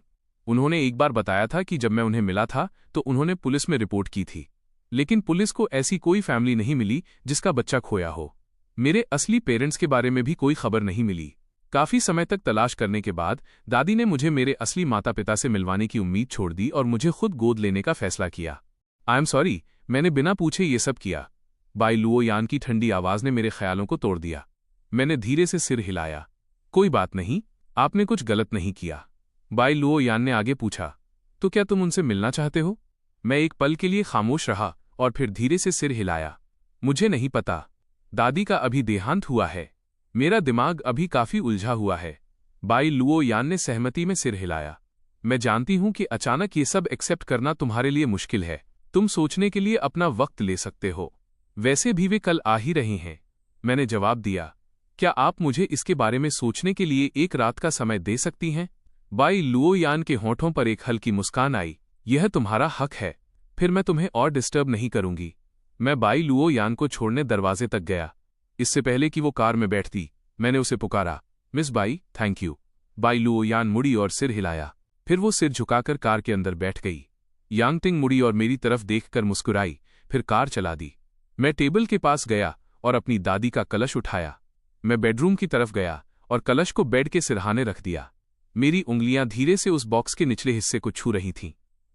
उन्होंने एक बार बताया था कि जब मैं उन्हें मिला था तो उन्होंने पुलिस में रिपोर्ट की थी, लेकिन पुलिस को ऐसी कोई फैमिली नहीं मिली जिसका बच्चा खोया हो। मेरे असली पेरेंट्स के बारे में भी कोई खबर नहीं मिली। काफी समय तक तलाश करने के बाद दादी ने मुझे मेरे असली माता पिता से मिलवाने की उम्मीद छोड़ दी और मुझे खुद गोद लेने का फैसला किया। आई एम सॉरी, मैंने बिना पूछे ये सब किया। बाई लुओ यान की ठंडी आवाज ने मेरे ख्यालों को तोड़ दिया। मैंने धीरे से सिर हिलाया। कोई बात नहीं, आपने कुछ गलत नहीं किया। बाई लुओ यान ने आगे पूछा, तो क्या तुम उनसे मिलना चाहते हो? मैं एक पल के लिए खामोश रहा और फिर धीरे से सिर हिलाया। मुझे नहीं पता। दादी का अभी देहांत हुआ है। मेरा दिमाग अभी काफी उलझा हुआ है। बाई लुओ यान ने सहमति में सिर हिलाया। मैं जानती हूं कि अचानक ये सब एक्सेप्ट करना तुम्हारे लिए मुश्किल है। तुम सोचने के लिए अपना वक्त ले सकते हो। वैसे भी वे कल आ ही रहे हैं। मैंने जवाब दिया, क्या आप मुझे इसके बारे में सोचने के लिए एक रात का समय दे सकती हैं? बाई लुओ यान के होठों पर एक हल्की मुस्कान आई। यह तुम्हारा हक है, फिर मैं तुम्हें और डिस्टर्ब नहीं करूंगी। मैं बाई लुओ यान को छोड़ने दरवाजे तक गया। इससे पहले कि वो कार में बैठती, मैंने उसे पुकारा, miss by, thank you. By Luo यान मुड़ी और सिर हिलाया। फिर वो सिर झुकाकर कार के अंदर बैठ गई। यांगटिंग मुड़ी और मेरी तरफ देखकर मुस्कुराई, फिर कार चला दी। मैं टेबल के पास गया और अपनी दादी का कलश उठाया। मैं बेडरूम की तरफ गया और कलश को बेड के सिरहाने रख दिया। मेरी उंगलियां धीरे से उस बॉक्स के निचले हिस्से को छू रही थीं।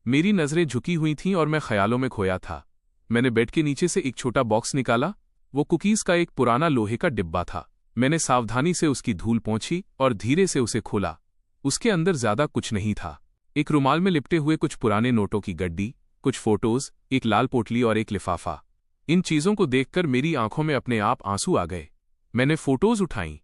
मेरी नजरें झुकी हुई थीं और मैं ख्यालों में खोया था। मैंने बेड के नीचे से एक छोटा बॉक्स निकाला। वो कुकीज का एक पुराना लोहे का डिब्बा था। मैंने सावधानी से उसकी धूल पोंछी और धीरे से उसे खोला। उसके अंदर ज्यादा कुछ नहीं था, एक रुमाल में लिपटे हुए कुछ पुराने नोटों की गड्डी, कुछ फोटोज, एक लाल पोटली और एक लिफाफा। इन चीजों को देखकर मेरी आंखों में अपने आप आंसू आ गए। मैंने फोटोज उठाईं।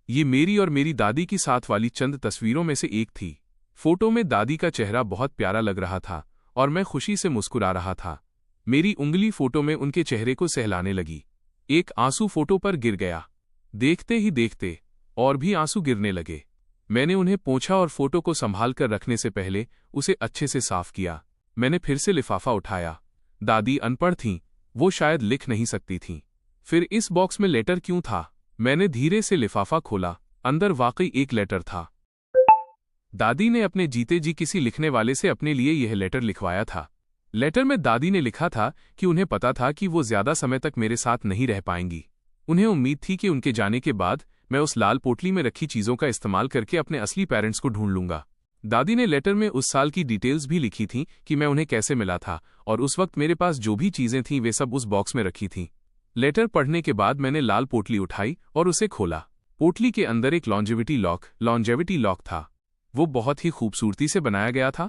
ये मेरी और मेरी दादी की साथ वाली चंद तस्वीरों में से एक थी। फोटो में दादी का चेहरा बहुत प्यारा लग रहा था और मैं खुशी से मुस्कुरा रहा था। मेरी उंगली फोटो में उनके चेहरे को सहलाने लगी। एक आंसू फोटो पर गिर गया। देखते ही देखते और भी आंसू गिरने लगे। मैंने उन्हें पोंछा और फोटो को संभाल कर रखने से पहले उसे अच्छे से साफ किया। मैंने फिर से लिफाफा उठाया। दादी अनपढ़ थीं, वो शायद लिख नहीं सकती थीं। फिर इस बॉक्स में लेटर क्यों था? मैंने धीरे से लिफाफा खोला। अंदर वाकई एक लेटर था। दादी ने अपने जीते जी किसी लिखने वाले से अपने लिए यह लेटर लिखवाया था। लेटर में दादी ने लिखा था कि उन्हें पता था कि वो ज्यादा समय तक मेरे साथ नहीं रह पाएंगी। उन्हें उम्मीद थी कि उनके जाने के बाद मैं उस लाल पोटली में रखी चीजों का इस्तेमाल करके अपने असली पेरेंट्स को ढूंढ लूंगा। दादी ने लेटर में उस साल की डिटेल्स भी लिखी थीं कि मैं उन्हें कैसे मिला था और उस वक्त मेरे पास जो भी चीजें थीं वे सब उस बॉक्स में रखी थीं। लेटर पढ़ने के बाद मैंने लाल पोटली उठाई और उसे खोला। पोटली के अंदर एक लॉन्जेविटी लॉक था। वो बहुत ही खूबसूरती से बनाया गया था।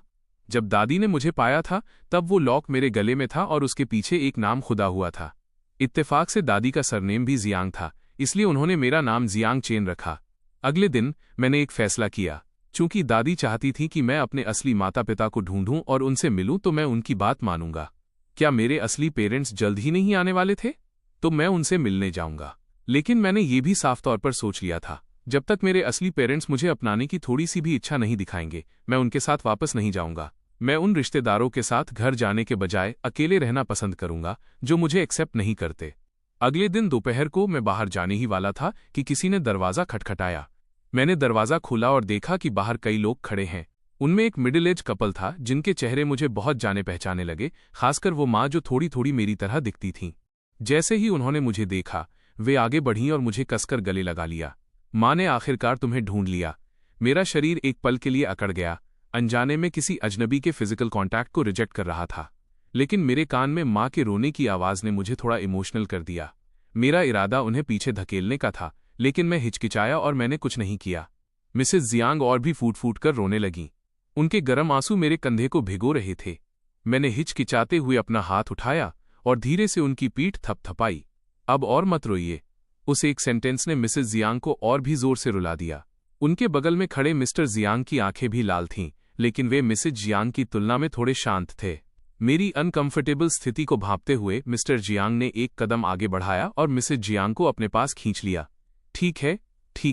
जब दादी ने मुझे पाया था तब वो लॉक मेरे गले में था और उसके पीछे एक नाम खुदा हुआ था। इत्तेफाक से दादी का सरनेम भी जियांग था, इसलिए उन्होंने मेरा नाम जियांग चेन रखा। अगले दिन मैंने एक फैसला किया। चूंकि दादी चाहती थी कि मैं अपने असली माता पिता को ढूंढूं और उनसे मिलूं तो मैं उनकी बात मानूंगा। क्या मेरे असली पेरेंट्स जल्द ही नहीं आने वाले थे? तो मैं उनसे मिलने जाऊंगा। लेकिन मैंने ये भी साफ तौर पर सोच लिया था, जब तक मेरे असली पेरेंट्स मुझे अपनाने की थोड़ी सी भी इच्छा नहीं दिखाएंगे, मैं उनके साथ वापस नहीं जाऊंगा। मैं उन रिश्तेदारों के साथ घर जाने के बजाय अकेले रहना पसंद करूंगा जो मुझे एक्सेप्ट नहीं करते। अगले दिन दोपहर को मैं बाहर जाने ही वाला था कि किसी ने दरवाज़ा खटखटाया। मैंने दरवाज़ा खोला और देखा कि बाहर कई लोग खड़े हैं। उनमें एक मिडिल एज कपल था जिनके चेहरे मुझे बहुत जाने पहचाने लगे, खासकर वो माँ जो थोड़ी थोड़ी मेरी तरह दिखती थीं। जैसे ही उन्होंने मुझे देखा वे आगे बढ़ीं और मुझे कसकर गले लगा लिया। माँ ने आखिरकार तुम्हें ढूंढ लिया। मेरा शरीर एक पल के लिए अकड़ गया। अनजाने में किसी अजनबी के फिजिकल कांटेक्ट को रिजेक्ट कर रहा था, लेकिन मेरे कान में माँ के रोने की आवाज़ ने मुझे थोड़ा इमोशनल कर दिया। मेरा इरादा उन्हें पीछे धकेलने का था, लेकिन मैं हिचकिचाया और मैंने कुछ नहीं किया। मिसेस जियांग और भी फूट फूट कर रोने लगीं। उनके गर्म आंसू मेरे कंधे को भिगो रहे थे। मैंने हिचकिचाते हुए अपना हाथ उठाया और धीरे से उनकी पीठ थपथपाई। अब और मत रोइए। उस एक सेंटेंस ने मिसेस जियांग को और भी जोर से रुला दिया। उनके बगल में खड़े मिस्टर जियांग की आंखें भी लाल थीं, लेकिन वे मिसेस जियांग की तुलना में थोड़े शांत थे। मेरी अनकंफर्टेबल स्थिति को भांपते हुए मिस्टर जियांग ने एक कदम आगे बढ़ाया और मिसेस जियांग को अपने पास खींच लिया। ठीक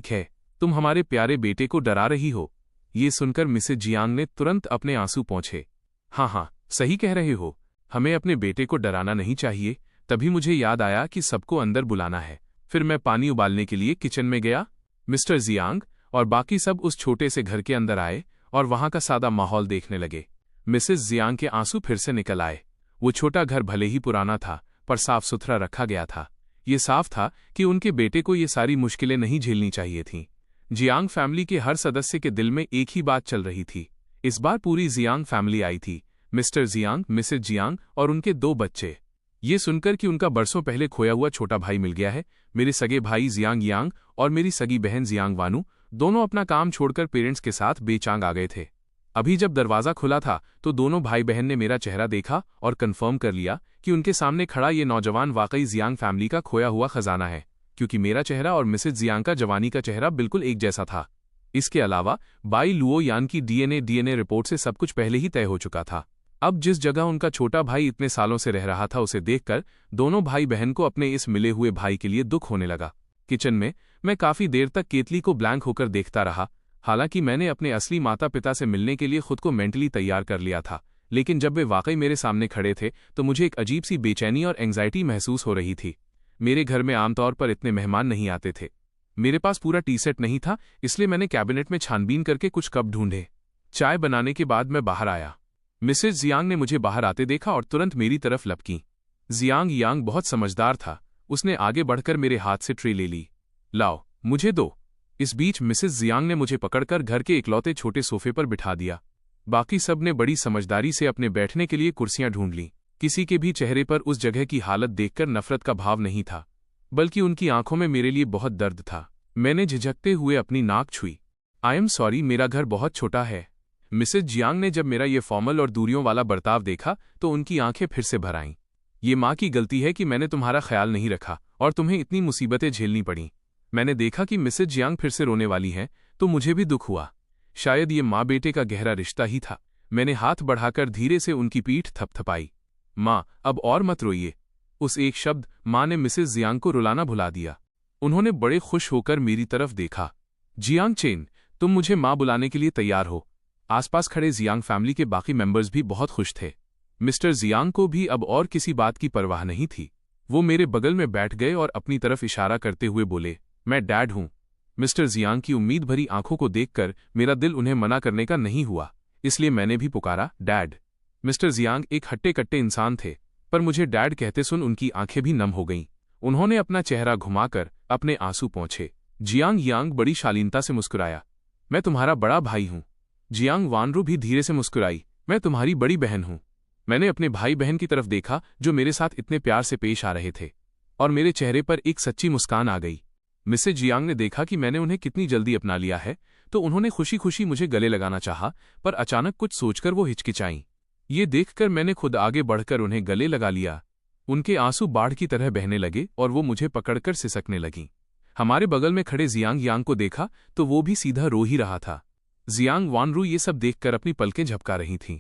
है, तुम हमारे प्यारे बेटे को डरा रही हो। ये सुनकर मिसेस जियांग ने तुरंत अपने आंसू पोंछे। हाँ, सही कह रहे हो, हमें अपने बेटे को डराना नहीं चाहिए। तभी मुझे याद आया कि सबको अंदर बुलाना है। फिर मैं पानी उबालने के लिए किचन में गया। मिस्टर जियांग और बाकी सब उस छोटे से घर के अंदर आए और वहां का सादा माहौल देखने लगे। मिसेस जियांग के आंसू फिर से निकल आए। वो छोटा घर भले ही पुराना था, पर साफ सुथरा रखा गया था। ये साफ था कि उनके बेटे को ये सारी मुश्किलें नहीं झेलनी चाहिए थीं। जियांग फैमिली के हर सदस्य के दिल में एक ही बात चल रही थी। इस बार पूरी जियांग फैमिली आई थी, मिस्टर जियांग, मिसेस जियांग और उनके 2 बच्चे। ये सुनकर कि उनका बरसों पहले खोया हुआ छोटा भाई मिल गया है, मेरे सगे भाई जियांग यांग और मेरी सगी बहन जियांग वानू दोनों अपना काम छोड़कर पेरेंट्स के साथ बेचांग आ गए थे। अभी जब दरवाज़ा खुला था तो दोनों भाई बहन ने मेरा चेहरा देखा और कंफर्म कर लिया कि उनके सामने खड़ा ये नौजवान वाकई जियांग फैमिली का खोया हुआ खजाना है, क्योंकि मेरा चेहरा और मिसेस जियांग का जवानी का चेहरा बिल्कुल एक जैसा था। इसके अलावा बाई लुओ यान की डीएनए रिपोर्ट से सब कुछ पहले ही तय हो चुका था। अब जिस जगह उनका छोटा भाई इतने सालों से रह रहा था उसे देखकर दोनों भाई बहन को अपने इस मिले हुए भाई के लिए दुख होने लगा। किचन में मैं काफी देर तक केतली को ब्लैंक होकर देखता रहा। हालांकि मैंने अपने असली माता पिता से मिलने के लिए खुद को मेंटली तैयार कर लिया था, लेकिन जब वे वाकई मेरे सामने खड़े थे तो मुझे एक अजीब सी बेचैनी और एंग्जाइटी महसूस हो रही थी। मेरे घर में आमतौर पर इतने मेहमान नहीं आते थे। मेरे पास पूरा टी सेट नहीं था, इसलिए मैंने कैबिनेट में छानबीन करके कुछ कप ढूंढे। चाय बनाने के बाद मैं बाहर आया। मिसेस जियांग ने मुझे बाहर आते देखा और तुरंत मेरी तरफ लपकी। जियांग यांग बहुत समझदार था। उसने आगे बढ़कर मेरे हाथ से ट्रे ले ली। लाओ, मुझे दो। इस बीच मिसेस जियांग ने मुझे पकड़कर घर के इकलौते छोटे सोफे पर बिठा दिया। बाकी सब ने बड़ी समझदारी से अपने बैठने के लिए कुर्सियां ढूंढ लीं। किसी के भी चेहरे पर उस जगह की हालत देखकर नफरत का भाव नहीं था, बल्कि उनकी आंखों में मेरे लिए बहुत दर्द था। मैंने झिझकते हुए अपनी नाक छुई। आई एम सॉरी, मेरा घर बहुत छोटा है। मिसेज जियांग ने जब मेरा ये फॉर्मल और दूरियों वाला बर्ताव देखा तो उनकी आंखें फिर से भर आईं। ये माँ की गलती है कि मैंने तुम्हारा ख्याल नहीं रखा और तुम्हें इतनी मुसीबतें झेलनी पड़ी। मैंने देखा कि मिसेज जियांग फिर से रोने वाली हैं तो मुझे भी दुख हुआ। शायद ये माँ बेटे का गहरा रिश्ता ही था। मैंने हाथ बढ़ाकर धीरे से उनकी पीठ थपथपाई। माँ, अब और मत रोइए। उस एक शब्द माँ ने मिसेज जियांग को रुलाना भुला दिया। उन्होंने बड़े खुश होकर मेरी तरफ देखा। जियांग चेन, तुम मुझे माँ बुलाने के लिए तैयार हो। आसपास खड़े जियांग फैमिली के बाकी मेंबर्स भी बहुत खुश थे। मिस्टर जियांग को भी अब और किसी बात की परवाह नहीं थी। वो मेरे बगल में बैठ गए और अपनी तरफ इशारा करते हुए बोले, मैं डैड हूं। मिस्टर जियांग की उम्मीद भरी आंखों को देखकर मेरा दिल उन्हें मना करने का नहीं हुआ, इसलिए मैंने भी पुकारा, डैड। मिस्टर जियांग एक हट्टे कट्टे इंसान थे, पर मुझे डैड कहते सुन उनकी आंखें भी नम हो गईं। उन्होंने अपना चेहरा घुमाकर अपने आंसू पोंछे। जियांग यांग बड़ी शालीनता से मुस्कुराया, मैं तुम्हारा बड़ा भाई हूं। जियांग वानरू भी धीरे से मुस्कुराई, मैं तुम्हारी बड़ी बहन हूं। मैंने अपने भाई बहन की तरफ देखा जो मेरे साथ इतने प्यार से पेश आ रहे थे, और मेरे चेहरे पर एक सच्ची मुस्कान आ गई। मिसेज जियांग ने देखा कि मैंने उन्हें कितनी जल्दी अपना लिया है तो उन्होंने खुशी खुशी मुझे गले लगाना चाहा, पर अचानक कुछ सोचकर वो हिचकिचाईं। ये देखकर मैंने खुद आगे बढ़कर उन्हें गले लगा लिया। उनके आंसू बाढ़ की तरह बहने लगे और वो मुझे पकड़कर सिसकने लगीं। हमारे बगल में खड़े जियांग यांग को देखा तो वो भी सीधा रो ही रहा था। जियांग वानरू ये सब देखकर अपनी पलकें झपका रही थीं।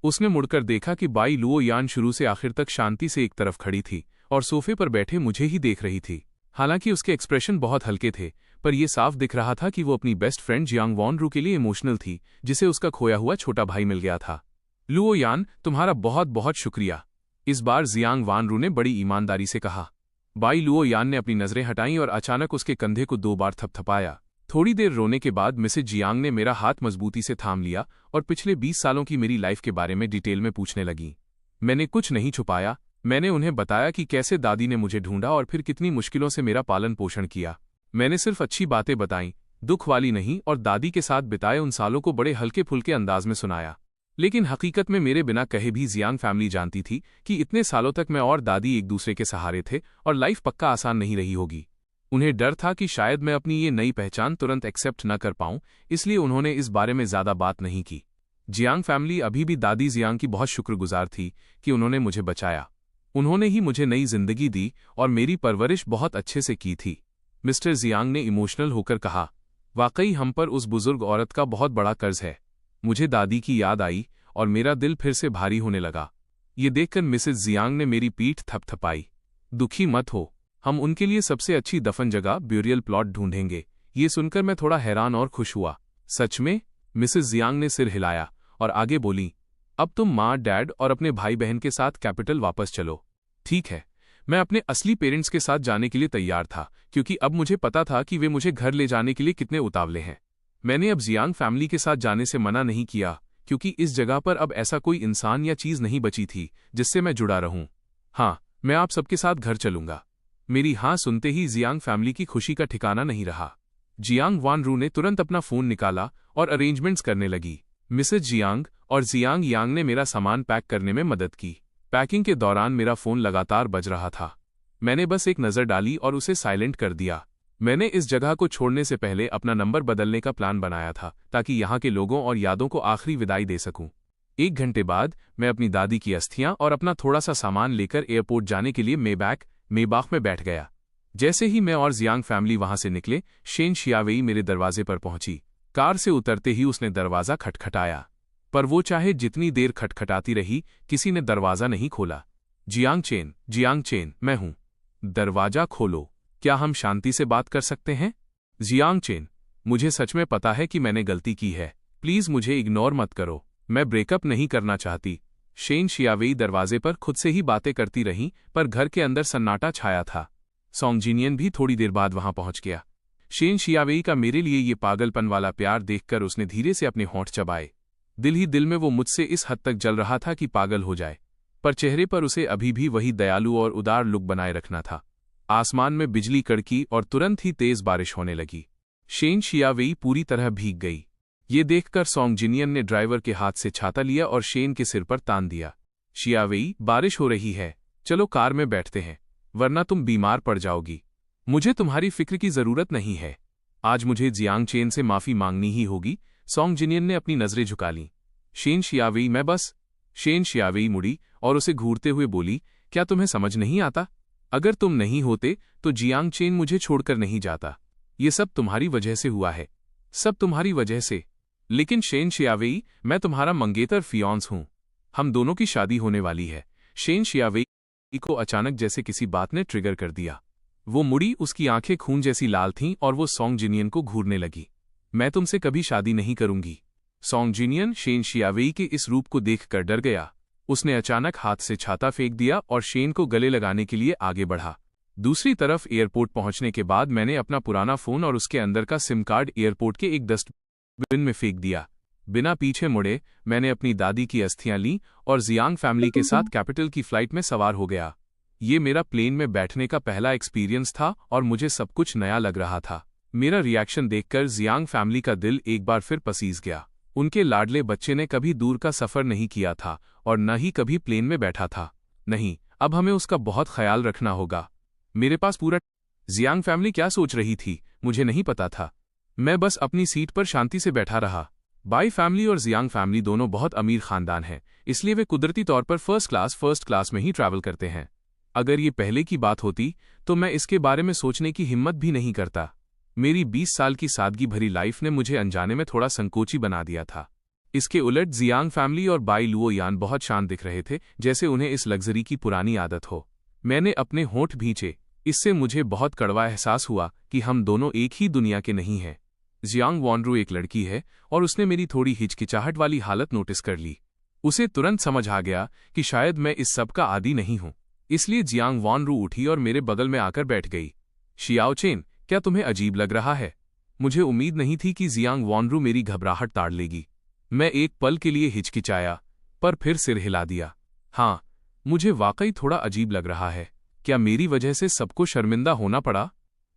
उसने मुड़कर देखा कि बाई लुओ यान शुरू से आखिर तक शांति से एक तरफ खड़ी थी और सोफे पर बैठे मुझे ही देख रही थी। हालांकि उसके एक्सप्रेशन बहुत हल्के थे, पर यह साफ दिख रहा था कि वो अपनी बेस्ट फ्रेंड जियांग वानरू के लिए इमोशनल थी, जिसे उसका खोया हुआ छोटा भाई मिल गया था। लुओ यान, तुम्हारा बहुत बहुत शुक्रिया, इस बार जियांग वानरू ने बड़ी ईमानदारी से कहा। बाई लुओ यान ने अपनी नजरें हटाईं और अचानक उसके कंधे को 2 बार थपथपाया। थोड़ी देर रोने के बाद मिसेज जियांग ने मेरा हाथ मजबूती से थाम लिया और पिछले 20 सालों की मेरी लाइफ के बारे में डिटेल में पूछने लगी। मैंने कुछ नहीं छुपाया। मैंने उन्हें बताया कि कैसे दादी ने मुझे ढूंढा और फिर कितनी मुश्किलों से मेरा पालन पोषण किया। मैंने सिर्फ अच्छी बातें बताईं, दुख वाली नहीं, और दादी के साथ बिताए उन सालों को बड़े हल्के फुल्के अंदाज में सुनाया। लेकिन हकीकत में मेरे बिना कहे भी जियांग फैमिली जानती थी कि इतने सालों तक मैं और दादी एक दूसरे के सहारे थे और लाइफ पक्का आसान नहीं रही होगी। उन्हें डर था कि शायद मैं अपनी ये नई पहचान तुरंत एक्सेप्ट न कर पाऊं, इसलिए उन्होंने इस बारे में ज्यादा बात नहीं की। जियांग फैमिली अभी भी दादी जियांग की बहुत शुक्रगुजार थी कि उन्होंने मुझे बचाया। उन्होंने ही मुझे नई जिंदगी दी और मेरी परवरिश बहुत अच्छे से की थी। मिस्टर जियांग ने इमोशनल होकर कहा, वाकई हम पर उस बुजुर्ग औरत का बहुत बड़ा कर्ज है। मुझे दादी की याद आई और मेरा दिल फिर से भारी होने लगा। ये देखकर मिसेज जियांग ने मेरी पीठ थपथपाई। दुखी मत हो, हम उनके लिए सबसे अच्छी दफन जगह ब्यूरियल प्लॉट ढूंढेंगे। ये सुनकर मैं थोड़ा हैरान और खुश हुआ। सच में? मिसेज जियांग ने सिर हिलाया और आगे बोली, अब तुम माँ, डैड और अपने भाई बहन के साथ कैपिटल वापस चलो। ठीक है, मैं अपने असली पेरेंट्स के साथ जाने के लिए तैयार था, क्योंकि अब मुझे पता था कि वे मुझे घर ले जाने के लिए कितने उतावले हैं। मैंने अब जियांग फैमिली के साथ जाने से मना नहीं किया, क्योंकि इस जगह पर अब ऐसा कोई इंसान या चीज नहीं बची थी जिससे मैं जुड़ा रहूं। हाँ, मैं आप सबके साथ घर चलूंगा। मेरी हाँ सुनते ही जियांग फैमिली की खुशी का ठिकाना नहीं रहा। जियांग वानरू ने तुरंत अपना फोन निकाला और अरेंजमेंट्स करने लगी। मिसेज जियांग और जियांग यांग ने मेरा सामान पैक करने में मदद की। पैकिंग के दौरान मेरा फोन लगातार बज रहा था। मैंने बस एक नज़र डाली और उसे साइलेंट कर दिया। मैंने इस जगह को छोड़ने से पहले अपना नंबर बदलने का प्लान बनाया था, ताकि यहाँ के लोगों और यादों को आखिरी विदाई दे सकूं। 1 घंटे बाद मैं अपनी दादी की अस्थियां और अपना थोड़ा सा सामान लेकर एयरपोर्ट जाने के लिए मेबाख में बैठ गया। जैसे ही मैं और जियांग फैमिली वहां से निकले, शेन शियावेई मेरे दरवाजे पर पहुंची। कार से उतरते ही उसने दरवाजा खटखटाया, पर वो चाहे जितनी देर खटखटाती रही, किसी ने दरवाजा नहीं खोला। जियांग चेन, मैं हूं। दरवाजा खोलो। क्या हम शांति से बात कर सकते हैं? जियांग चेन, मुझे सच में पता है कि मैंने गलती की है। प्लीज मुझे इग्नोर मत करो। मैं ब्रेकअप नहीं करना चाहती। शेन शियावेई दरवाजे पर खुद से ही बातें करती रहीं, पर घर के अंदर सन्नाटा छाया था। सोंग जिनियन भी थोड़ी देर बाद वहां पहुंच गया। शेन शियावेई का मेरे लिए ये पागलपन वाला प्यार देखकर उसने धीरे से अपने होंठ चबाए। दिल ही दिल में वो मुझसे इस हद तक जल रहा था कि पागल हो जाए, पर चेहरे पर उसे अभी भी वही दयालु और उदार लुक बनाए रखना था। आसमान में बिजली कड़की और तुरंत ही तेज बारिश होने लगी। शेन शियावेई पूरी तरह भीग गई। ये देखकर सोंग जिनियन ने ड्राइवर के हाथ से छाता लिया और शेन के सिर पर तान दिया। शियावेई, बारिश हो रही है, चलो कार में बैठते हैं, वरना तुम बीमार पड़ जाओगी। मुझे तुम्हारी फिक्र की जरूरत नहीं है। आज मुझे जियांग चेन से माफी मांगनी ही होगी। सोंग जिनियन ने अपनी नजरें झुका लीं। शेन शियावेई मैं बस। शेन शियावेई मुड़ी और उसे घूरते हुए बोली, क्या तुम्हें समझ नहीं आता? अगर तुम नहीं होते तो जियांग चेन मुझे छोड़कर नहीं जाता। ये सब तुम्हारी वजह से हुआ है, सब तुम्हारी वजह से। लेकिन शेन शियावेई, मैं तुम्हारा मंगेतर फियांस हूं, हम दोनों की शादी होने वाली है। शेन शियावेई को अचानक जैसे किसी बात ने ट्रिगर कर दिया। वो मुड़ी, उसकी आंखें खून जैसी लाल थीं और वो सोंग जिनियन को घूरने लगी। मैं तुमसे कभी शादी नहीं करूंगी। सोंग जिनियन शेन शियावेई के इस रूप को देखकर डर गया। उसने अचानक हाथ से छाता फेंक दिया और शेन को गले लगाने के लिए आगे बढ़ा। दूसरी तरफ एयरपोर्ट पहुंचने के बाद मैंने अपना पुराना फोन और उसके अंदर का सिम कार्ड एयरपोर्ट के एक डस्टबिन में फेंक दिया। बिना पीछे मुड़े मैंने अपनी दादी की अस्थियां लीं और जियांग फैमिली के साथ कैपिटल की फ्लाइट में सवार हो गया। ये मेरा प्लेन में बैठने का पहला एक्सपीरियंस था और मुझे सब कुछ नया लग रहा था। मेरा रिएक्शन देखकर जियांग फैमिली का दिल एक बार फिर पसीज गया। उनके लाडले बच्चे ने कभी दूर का सफर नहीं किया था और न ही कभी प्लेन में बैठा था। नहीं, अब हमें उसका बहुत ख्याल रखना होगा। मेरे पास पूरा जियांग फैमिली क्या सोच रही थी मुझे नहीं पता था। मैं बस अपनी सीट पर शांति से बैठा रहा। बाई फैमिली और जियांग फैमिली दोनों बहुत अमीर खानदान हैं, इसलिए वे कुदरती तौर पर फर्स्ट क्लास में ही ट्रैवल करते हैं। अगर ये पहले की बात होती तो मैं इसके बारे में सोचने की हिम्मत भी नहीं करता। मेरी 20 साल की सादगी भरी लाइफ ने मुझे अनजाने में थोड़ा संकोची बना दिया था। इसके उलट जियांग फैमिली और बाई लुओ यान बहुत शांत दिख रहे थे, जैसे उन्हें इस लग्जरी की पुरानी आदत हो। मैंने अपने होंठ भींचे। इससे मुझे बहुत कड़वा एहसास हुआ कि हम दोनों एक ही दुनिया के नहीं हैं। जियांग वॉनरू एक लड़की है और उसने मेरी थोड़ी हिचकिचाहट वाली हालत नोटिस कर ली। उसे तुरंत समझ आ गया कि शायद मैं इस सब का आदी नहीं हूं। इसलिए जियांग वॉनरू उठी और मेरे बगल में आकर बैठ गई। शियाओचेन, क्या तुम्हें अजीब लग रहा है? मुझे उम्मीद नहीं थी कि जियांग वॉनरू मेरी घबराहट ताड़ लेगी। मैं एक पल के लिए हिचकिचाया, पर फिर सिर हिला दिया। हाँ, मुझे वाकई थोड़ा अजीब लग रहा है। क्या मेरी वजह से सबको शर्मिंदा होना पड़ा?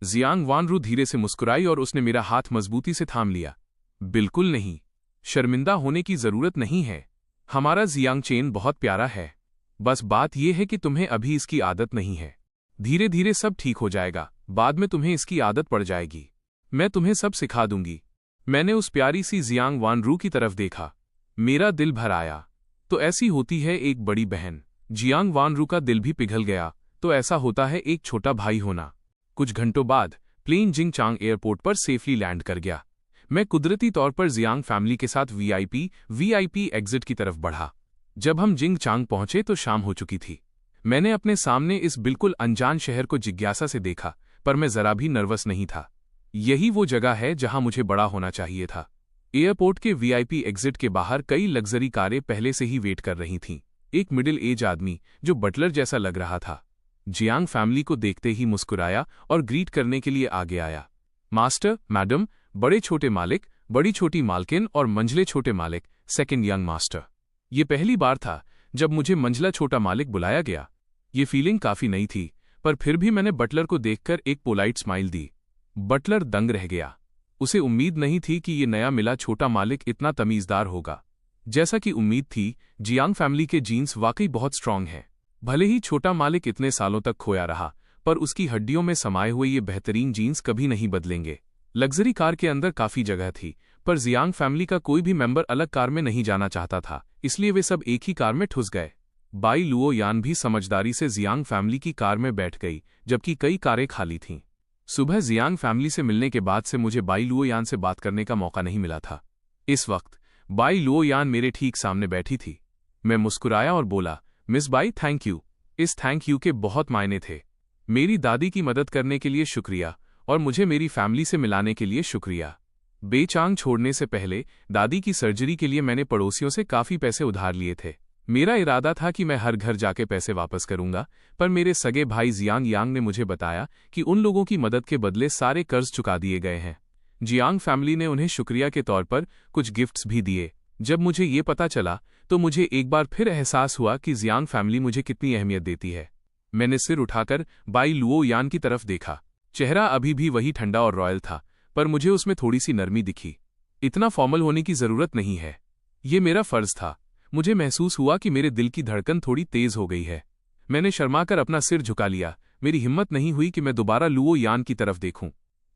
जियांग वॉनरू धीरे से मुस्कुराई और उसने मेरा हाथ मजबूती से थाम लिया। बिल्कुल नहीं, शर्मिंदा होने की जरूरत नहीं है। हमारा जियांग चेन बहुत प्यारा है। बस बात यह है कि तुम्हें अभी इसकी आदत नहीं है। धीरे धीरे सब ठीक हो जाएगा, बाद में तुम्हें इसकी आदत पड़ जाएगी। मैं तुम्हें सब सिखा दूंगी। मैंने उस प्यारी सी जियांग वॉनरू की तरफ देखा। मेरा दिल भर आया। तो ऐसी होती है एक बड़ी बहन। जियांग वॉनरू का दिल भी पिघल गया। तो ऐसा होता है एक छोटा भाई होना। कुछ घंटों बाद प्लेन जिंगचांग एयरपोर्ट पर सेफली लैंड कर गया। मैं कुदरती तौर पर जियांग फैमिली के साथ वीआईपी एग्जिट की तरफ बढ़ा। जब हम जिंगचांग पहुंचे तो शाम हो चुकी थी। मैंने अपने सामने इस बिल्कुल अनजान शहर को जिज्ञासा से देखा, पर मैं जरा भी नर्वस नहीं था। यही वो जगह है जहां मुझे बड़ा होना चाहिए था। एयरपोर्ट के वीआईपी एग्जिट के बाहर कई लग्जरी कारें पहले से ही वेट कर रही थीं। एक मिडिल एज आदमी जो बटलर जैसा लग रहा था, जियांग फैमिली को देखते ही मुस्कुराया और ग्रीट करने के लिए आगे आया। मास्टर, मैडम, बड़े छोटे मालिक, बड़ी छोटी मालकिन और मंझले छोटे मालिक, सेकंड यंग मास्टर। ये पहली बार था जब मुझे मंझला छोटा मालिक बुलाया गया। ये फीलिंग काफी नई थी, पर फिर भी मैंने बटलर को देखकर एक पोलाइट स्माइल दी। बटलर दंग रह गया। उसे उम्मीद नहीं थी कि ये नया मिला छोटा मालिक इतना तमीजदार होगा। जैसा कि उम्मीद थी, जियांग फैमिली के जीन्स वाकई बहुत स्ट्रांग हैं। भले ही छोटा मालिक इतने सालों तक खोया रहा, पर उसकी हड्डियों में समाये हुए ये बेहतरीन जीन्स कभी नहीं बदलेंगे। लग्जरी कार के अंदर काफी जगह थी, पर जियांग फैमिली का कोई भी मेंबर अलग कार में नहीं जाना चाहता था, इसलिए वे सब एक ही कार में ठुस गए। बाई लुओ यान भी समझदारी से जियांग फैमिली की कार में बैठ गई, जबकि कई कारें खाली थीं। सुबह जियांग फैमिली से मिलने के बाद से मुझे बाई लुओ यान से बात करने का मौका नहीं मिला था। इस वक्त बाई लुओ यान मेरे ठीक सामने बैठी थी। मैं मुस्कुराया और बोला, मिस बाई, थैंक यू। इस थैंक यू के बहुत मायने थे। मेरी दादी की मदद करने के लिए शुक्रिया और मुझे मेरी फैमिली से मिलाने के लिए शुक्रिया। बेचांग छोड़ने से पहले दादी की सर्जरी के लिए मैंने पड़ोसियों से काफी पैसे उधार लिए थे। मेरा इरादा था कि मैं हर घर जाके पैसे वापस करूंगा, पर मेरे सगे भाई जियांग यांग ने मुझे बताया कि उन लोगों की मदद के बदले सारे कर्ज चुका दिए गए हैं। जियांग फैमिली ने उन्हें शुक्रिया के तौर पर कुछ गिफ्ट्स भी दिए। जब मुझे ये पता चला तो मुझे एक बार फिर एहसास हुआ कि जियांग फैमिली मुझे कितनी अहमियत देती है। मैंने सिर उठाकर बाई लुओ यान की तरफ देखा। चेहरा अभी भी वही ठंडा और रॉयल था, पर मुझे उसमें थोड़ी सी नरमी दिखी। इतना फॉर्मल होने की जरूरत नहीं है, ये मेरा फर्ज था। मुझे महसूस हुआ कि मेरे दिल की धड़कन थोड़ी तेज हो गई है। मैंने शर्माकर अपना सिर झुका लिया। मेरी हिम्मत नहीं हुई कि मैं दोबारा लुओ यान की तरफ देखूं।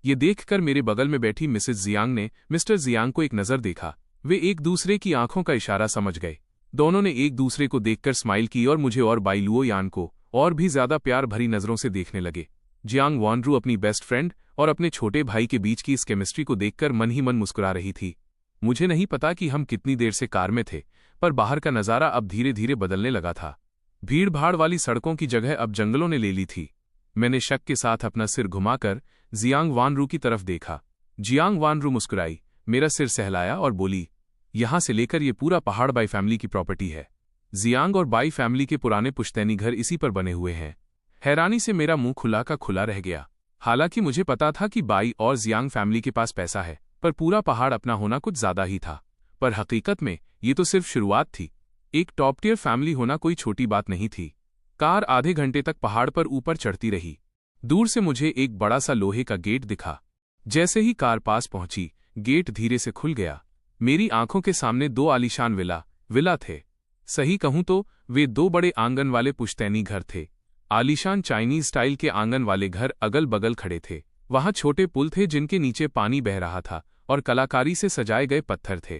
ये देखकर मेरे बगल में बैठी मिसेस जियांग ने मिस्टर जियांग को एक नज़र देखा। वे एक दूसरे की आंखों का इशारा समझ गए। दोनों ने एक दूसरे को देखकर स्माइल की और मुझे और बाई लुओ यान को और भी ज्यादा प्यार भरी नजरों से देखने लगे। जियांग वानरू अपनी बेस्ट फ्रेंड और अपने छोटे भाई के बीच की इस केमिस्ट्री को देखकर मन ही मन मुस्कुरा रही थी। मुझे नहीं पता कि हम कितनी देर से कार में थे, पर बाहर का नजारा अब धीरे धीरे बदलने लगा था। भीड़ भाड़ वाली सड़कों की जगह अब जंगलों ने ले ली थी। मैंने शक के साथ अपना सिर घुमाकर जियांग वानरू की तरफ देखा। जियांग वानरू मुस्कुराई, मेरा सिर सहलाया और बोली, यहां से लेकर ये पूरा पहाड़ बाई फैमिली की प्रॉपर्टी है। जियांग और बाई फैमिली के पुराने पुश्तैनी घर इसी पर बने हुए हैं। हैरानी से मेरा मुंह खुला का खुला रह गया। हालांकि मुझे पता था कि बाई और जियांग फैमिली के पास पैसा है, पर पूरा पहाड़ अपना होना कुछ ज्यादा ही था। पर हकीकत में ये तो सिर्फ शुरुआत थी। एक टॉप टियर फैमिली होना कोई छोटी बात नहीं थी। कार आधे घंटे तक पहाड़ पर ऊपर चढ़ती रही। दूर से मुझे एक बड़ा सा लोहे का गेट दिखा। जैसे ही कार पास पहुंची, गेट धीरे से खुल गया। मेरी आंखों के सामने दो आलीशान विला थे। सही कहूं तो वे दो बड़े आंगन वाले पुश्तैनी घर थे। आलीशान चाइनीज स्टाइल के आंगन वाले घर अगल बगल खड़े थे। वहां छोटे पुल थे जिनके नीचे पानी बह रहा था और कलाकारी से सजाए गए पत्थर थे।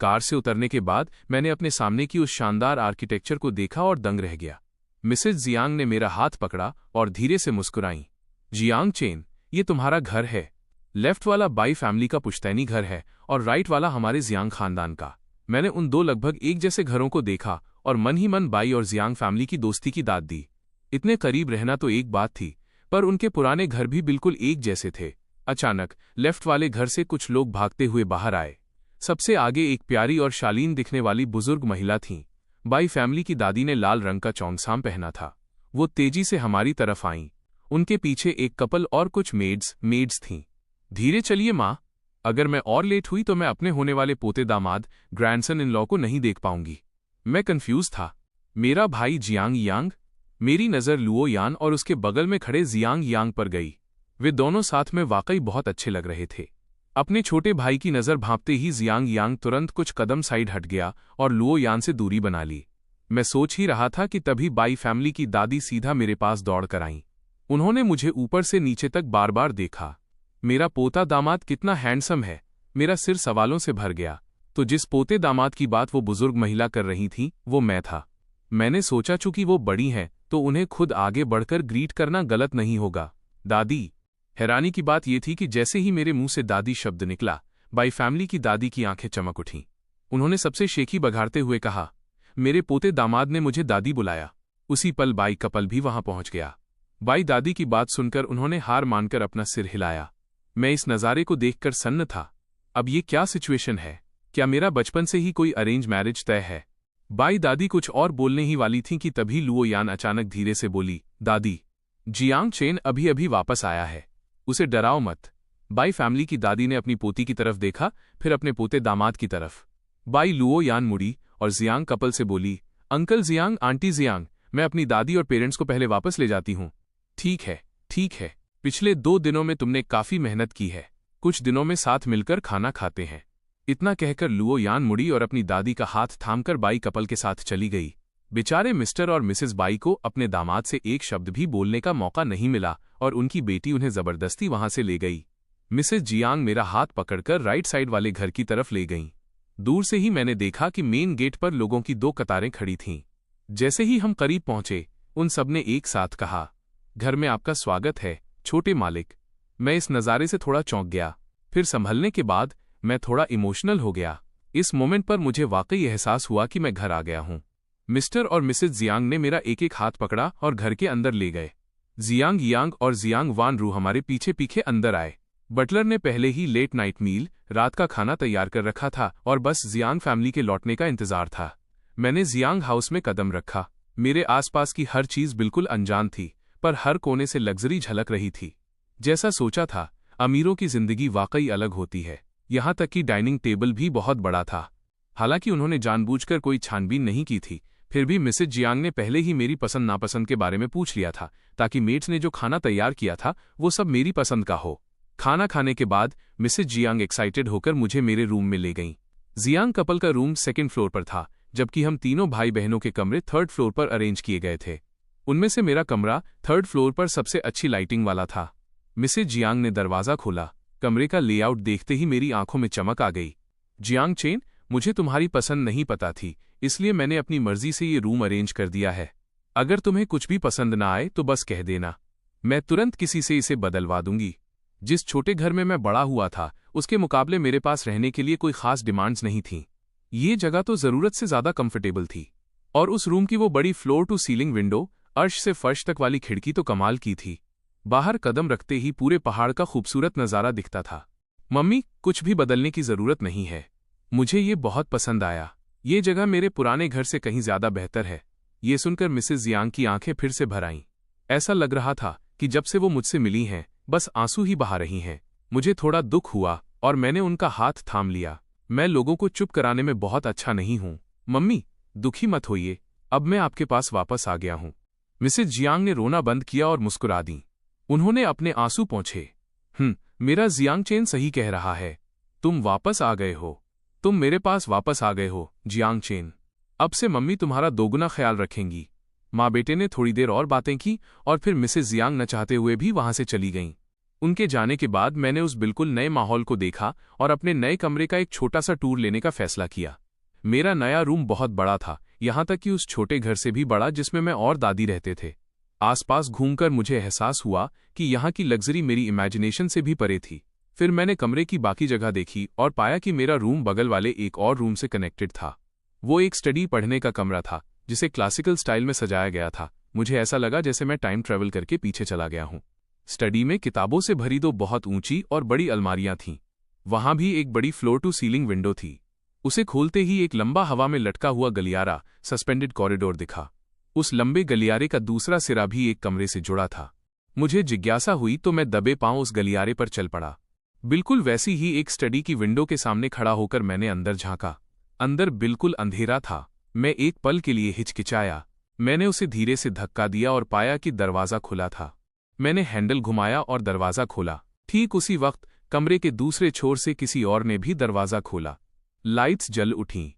कार से उतरने के बाद मैंने अपने सामने की उस शानदार आर्किटेक्चर को देखा और दंग रह गया। मिसेज जियांग ने मेरा हाथ पकड़ा और धीरे से मुस्कुराईं। जियांग चेन, ये तुम्हारा घर है। लेफ्ट वाला बाई फैमिली का पुश्तैनी घर है और राइट वाला हमारे जियांग खानदान का। मैंने उन दो लगभग एक जैसे घरों को देखा और मन ही मन बाई और जियांग फैमिली की दोस्ती की दाद दी। इतने करीब रहना तो एक बात थी, पर उनके पुराने घर भी बिल्कुल एक जैसे थे। अचानक लेफ्ट वाले घर से कुछ लोग भागते हुए बाहर आए। सबसे आगे एक प्यारी और शालीन दिखने वाली बुजुर्ग महिला थीं। बाई फैमिली की दादी ने लाल रंग का चौंगसाम पहना था। वो तेजी से हमारी तरफ आईं। उनके पीछे एक कपल और कुछ मेड्स थीं। धीरे चलिए माँ, अगर मैं और लेट हुई तो मैं अपने होने वाले पोते दामाद ग्रैंडसन इन लॉ को नहीं देख पाऊंगी। मैं कंफ्यूज था। मेरा भाई जियांग यांग? मेरी नज़र लुओ यान और उसके बगल में खड़े जियांग यांग पर गई। वे दोनों साथ में वाकई बहुत अच्छे लग रहे थे। अपने छोटे भाई की नज़र भांपते ही जियांग यांग तुरंत कुछ कदम साइड हट गया और लुओ यान से दूरी बना ली। मैं सोच ही रहा था कि तभी बाई फैमिली की दादी सीधा मेरे पास दौड़ कर आईं। उन्होंने मुझे ऊपर से नीचे तक बार बार देखा। मेरा पोता दामाद कितना हैंडसम है। मेरा सिर सवालों से भर गया। तो जिस पोते दामाद की बात वो बुजुर्ग महिला कर रही थी, वो मैं था। मैंने सोचा चूंकि वो बड़ी हैं तो उन्हें खुद आगे बढ़कर ग्रीट करना गलत नहीं होगा। दादी। हैरानी की बात ये थी कि जैसे ही मेरे मुंह से दादी शब्द निकला, बाई फैमिली की दादी की आंखें चमक उठीं। उन्होंने सबसे शेखी बघारते हुए कहा, मेरे पोते दामाद ने मुझे दादी बुलाया। उसी पल बाई कपल भी वहां पहुंच गया। बाई दादी की बात सुनकर उन्होंने हार मानकर अपना सिर हिलाया। मैं इस नज़ारे को देखकर सन्न था। अब ये क्या सिचुएशन है? क्या मेरा बचपन से ही कोई अरेंज मैरिज तय है? बाई दादी कुछ और बोलने ही वाली थीं कि तभी लुओ यान अचानक धीरे से बोली, दादी, जियांग चेन अभी अभी वापस आया है, उसे डराओ मत। बाई फैमिली की दादी ने अपनी पोती की तरफ देखा, फिर अपने पोते दामाद की तरफ। बाई लुओ यान मुड़ी और जियांग कपल से बोली, अंकल जियांग, आंटी जियांग, मैं अपनी दादी और पेरेंट्स को पहले वापस ले जाती हूँ। ठीक है, ठीक है। पिछले 2 दिनों में तुमने काफी मेहनत की है। कुछ दिनों में साथ मिलकर खाना खाते हैं। इतना कहकर लुओ यान मुड़ी और अपनी दादी का हाथ थामकर बाई कपल के साथ चली गई। बेचारे मिस्टर और मिसेस बाई को अपने दामाद से एक शब्द भी बोलने का मौका नहीं मिला और उनकी बेटी उन्हें जबरदस्ती वहां से ले गई। मिसेस जियांग मेरा हाथ पकड़कर राइट साइड वाले घर की तरफ ले गईं। दूर से ही मैंने देखा कि मेन गेट पर लोगों की 2 कतारें खड़ी थीं। जैसे ही हम करीब पहुंचे, उन सबने एक साथ कहा, घर में आपका स्वागत है छोटे मालिक। मैं इस नज़ारे से थोड़ा चौंक गया। फिर संभलने के बाद मैं थोड़ा इमोशनल हो गया। इस मोमेंट पर मुझे वाकई एहसास हुआ कि मैं घर आ गया हूं। मिस्टर और मिसेस जियांग ने मेरा एक एक हाथ पकड़ा और घर के अंदर ले गए। जियांग यांग और जियांग वानरू हमारे पीछे पीछे अंदर आए। बटलर ने पहले ही लेट नाइट मील, रात का खाना तैयार कर रखा था और बस जियांग फैमिली के लौटने का इंतजार था। मैंने जियांग हाउस में कदम रखा। मेरे आसपास की हर चीज बिल्कुल अनजान थी, पर हर कोने से लग्जरी झलक रही थी। जैसा सोचा था, अमीरों की जिंदगी वाकई अलग होती है। यहां तक कि डाइनिंग टेबल भी बहुत बड़ा था। हालांकि उन्होंने जानबूझकर कोई छानबीन नहीं की थी, फिर भी मिसेज जियांग ने पहले ही मेरी पसंद नापसंद के बारे में पूछ लिया था, ताकि मेट्स ने जो खाना तैयार किया था वो सब मेरी पसंद का हो। खाना खाने के बाद मिसेज जियांग एक्साइटेड होकर मुझे मेरे रूम में ले गईं। जियांग कपल का रूम 2nd फ्लोर पर था, जबकि हम तीनों भाई बहनों के कमरे 3rd फ्लोर पर अरेंज किए गए थे। उनमें से मेरा कमरा 3rd फ्लोर पर सबसे अच्छी लाइटिंग वाला था। मिसेज जियांग ने दरवाज़ा खोला। कमरे का लेआउट देखते ही मेरी आंखों में चमक आ गई। जियांग चेन, मुझे तुम्हारी पसंद नहीं पता थी, इसलिए मैंने अपनी मर्जी से ये रूम अरेंज कर दिया है। अगर तुम्हें कुछ भी पसंद ना आए तो बस कह देना, मैं तुरंत किसी से इसे बदलवा दूंगी। जिस छोटे घर में मैं बड़ा हुआ था उसके मुकाबले मेरे पास रहने के लिए कोई खास डिमांड्स नहीं थीं। ये जगह तो ज़रूरत से ज़्यादा कंफर्टेबल थी, और उस रूम की वो बड़ी फ्लोर टू सीलिंग विंडो, अर्श से फर्श तक वाली खिड़की तो कमाल की थी। बाहर कदम रखते ही पूरे पहाड़ का खूबसूरत नज़ारा दिखता था। मम्मी, कुछ भी बदलने की ज़रूरत नहीं है, मुझे ये बहुत पसंद आया। ये जगह मेरे पुराने घर से कहीं ज़्यादा बेहतर है। ये सुनकर मिसेस जियांग की आंखें फिर से भर आईं। ऐसा लग रहा था कि जब से वो मुझसे मिली हैं बस आंसू ही बहा रही हैं। मुझे थोड़ा दुख हुआ और मैंने उनका हाथ थाम लिया। मैं लोगों को चुप कराने में बहुत अच्छा नहीं हूं। मम्मी, दुखी मत होइए, अब मैं आपके पास वापस आ गया हूं। मिसेस जियांग ने रोना बंद किया और मुस्कुरा दी। उन्होंने अपने आंसू पोंछे। मेरा जियांग चेन सही कह रहा है, तुम वापस आ गए हो, तुम मेरे पास वापस आ गए हो जियांग चेन। अब से मम्मी तुम्हारा दोगुना ख्याल रखेंगी। माँ बेटे ने थोड़ी देर और बातें की और फिर मिसेस जियांग न चाहते हुए भी वहां से चली गईं। उनके जाने के बाद मैंने उस बिल्कुल नए माहौल को देखा और अपने नए कमरे का एक छोटा सा टूर लेने का फैसला किया। मेरा नया रूम बहुत बड़ा था, यहाँ तक कि उस छोटे घर से भी बड़ा जिसमें मैं और दादी रहते थे। आसपास घूमकर मुझे एहसास हुआ कि यहाँ की लग्जरी मेरी इमेजिनेशन से भी परे थी। फिर मैंने कमरे की बाकी जगह देखी और पाया कि मेरा रूम बगल वाले एक और रूम से कनेक्टेड था। वो एक स्टडी पढ़ने का कमरा था जिसे क्लासिकल स्टाइल में सजाया गया था। मुझे ऐसा लगा जैसे मैं टाइम ट्रेवल करके पीछे चला गया हूँ। स्टडी में किताबों से भरी दो बहुत ऊंची और बड़ी अलमारियां थीं। वहां भी एक बड़ी फ्लोर टू सीलिंग विंडो थी। उसे खोलते ही एक लंबा हवा में लटका हुआ गलियारा, सस्पेंडेड कॉरिडोर दिखा। उस लंबे गलियारे का दूसरा सिरा भी एक कमरे से जुड़ा था। मुझे जिज्ञासा हुई तो मैं दबे पांव उस गलियारे पर चल पड़ा। बिल्कुल वैसी ही एक स्टडी की विंडो के सामने खड़ा होकर मैंने अंदर झांका। अंदर बिल्कुल अंधेरा था। मैं एक पल के लिए हिचकिचाया। मैंने उसे धीरे से धक्का दिया और पाया कि दरवाज़ा खुला था। मैंने हैंडल घुमाया और दरवाज़ा खोला। ठीक उसी वक्त कमरे के दूसरे छोर से किसी और ने भी दरवाज़ा खोला। लाइट्स जल उठीं।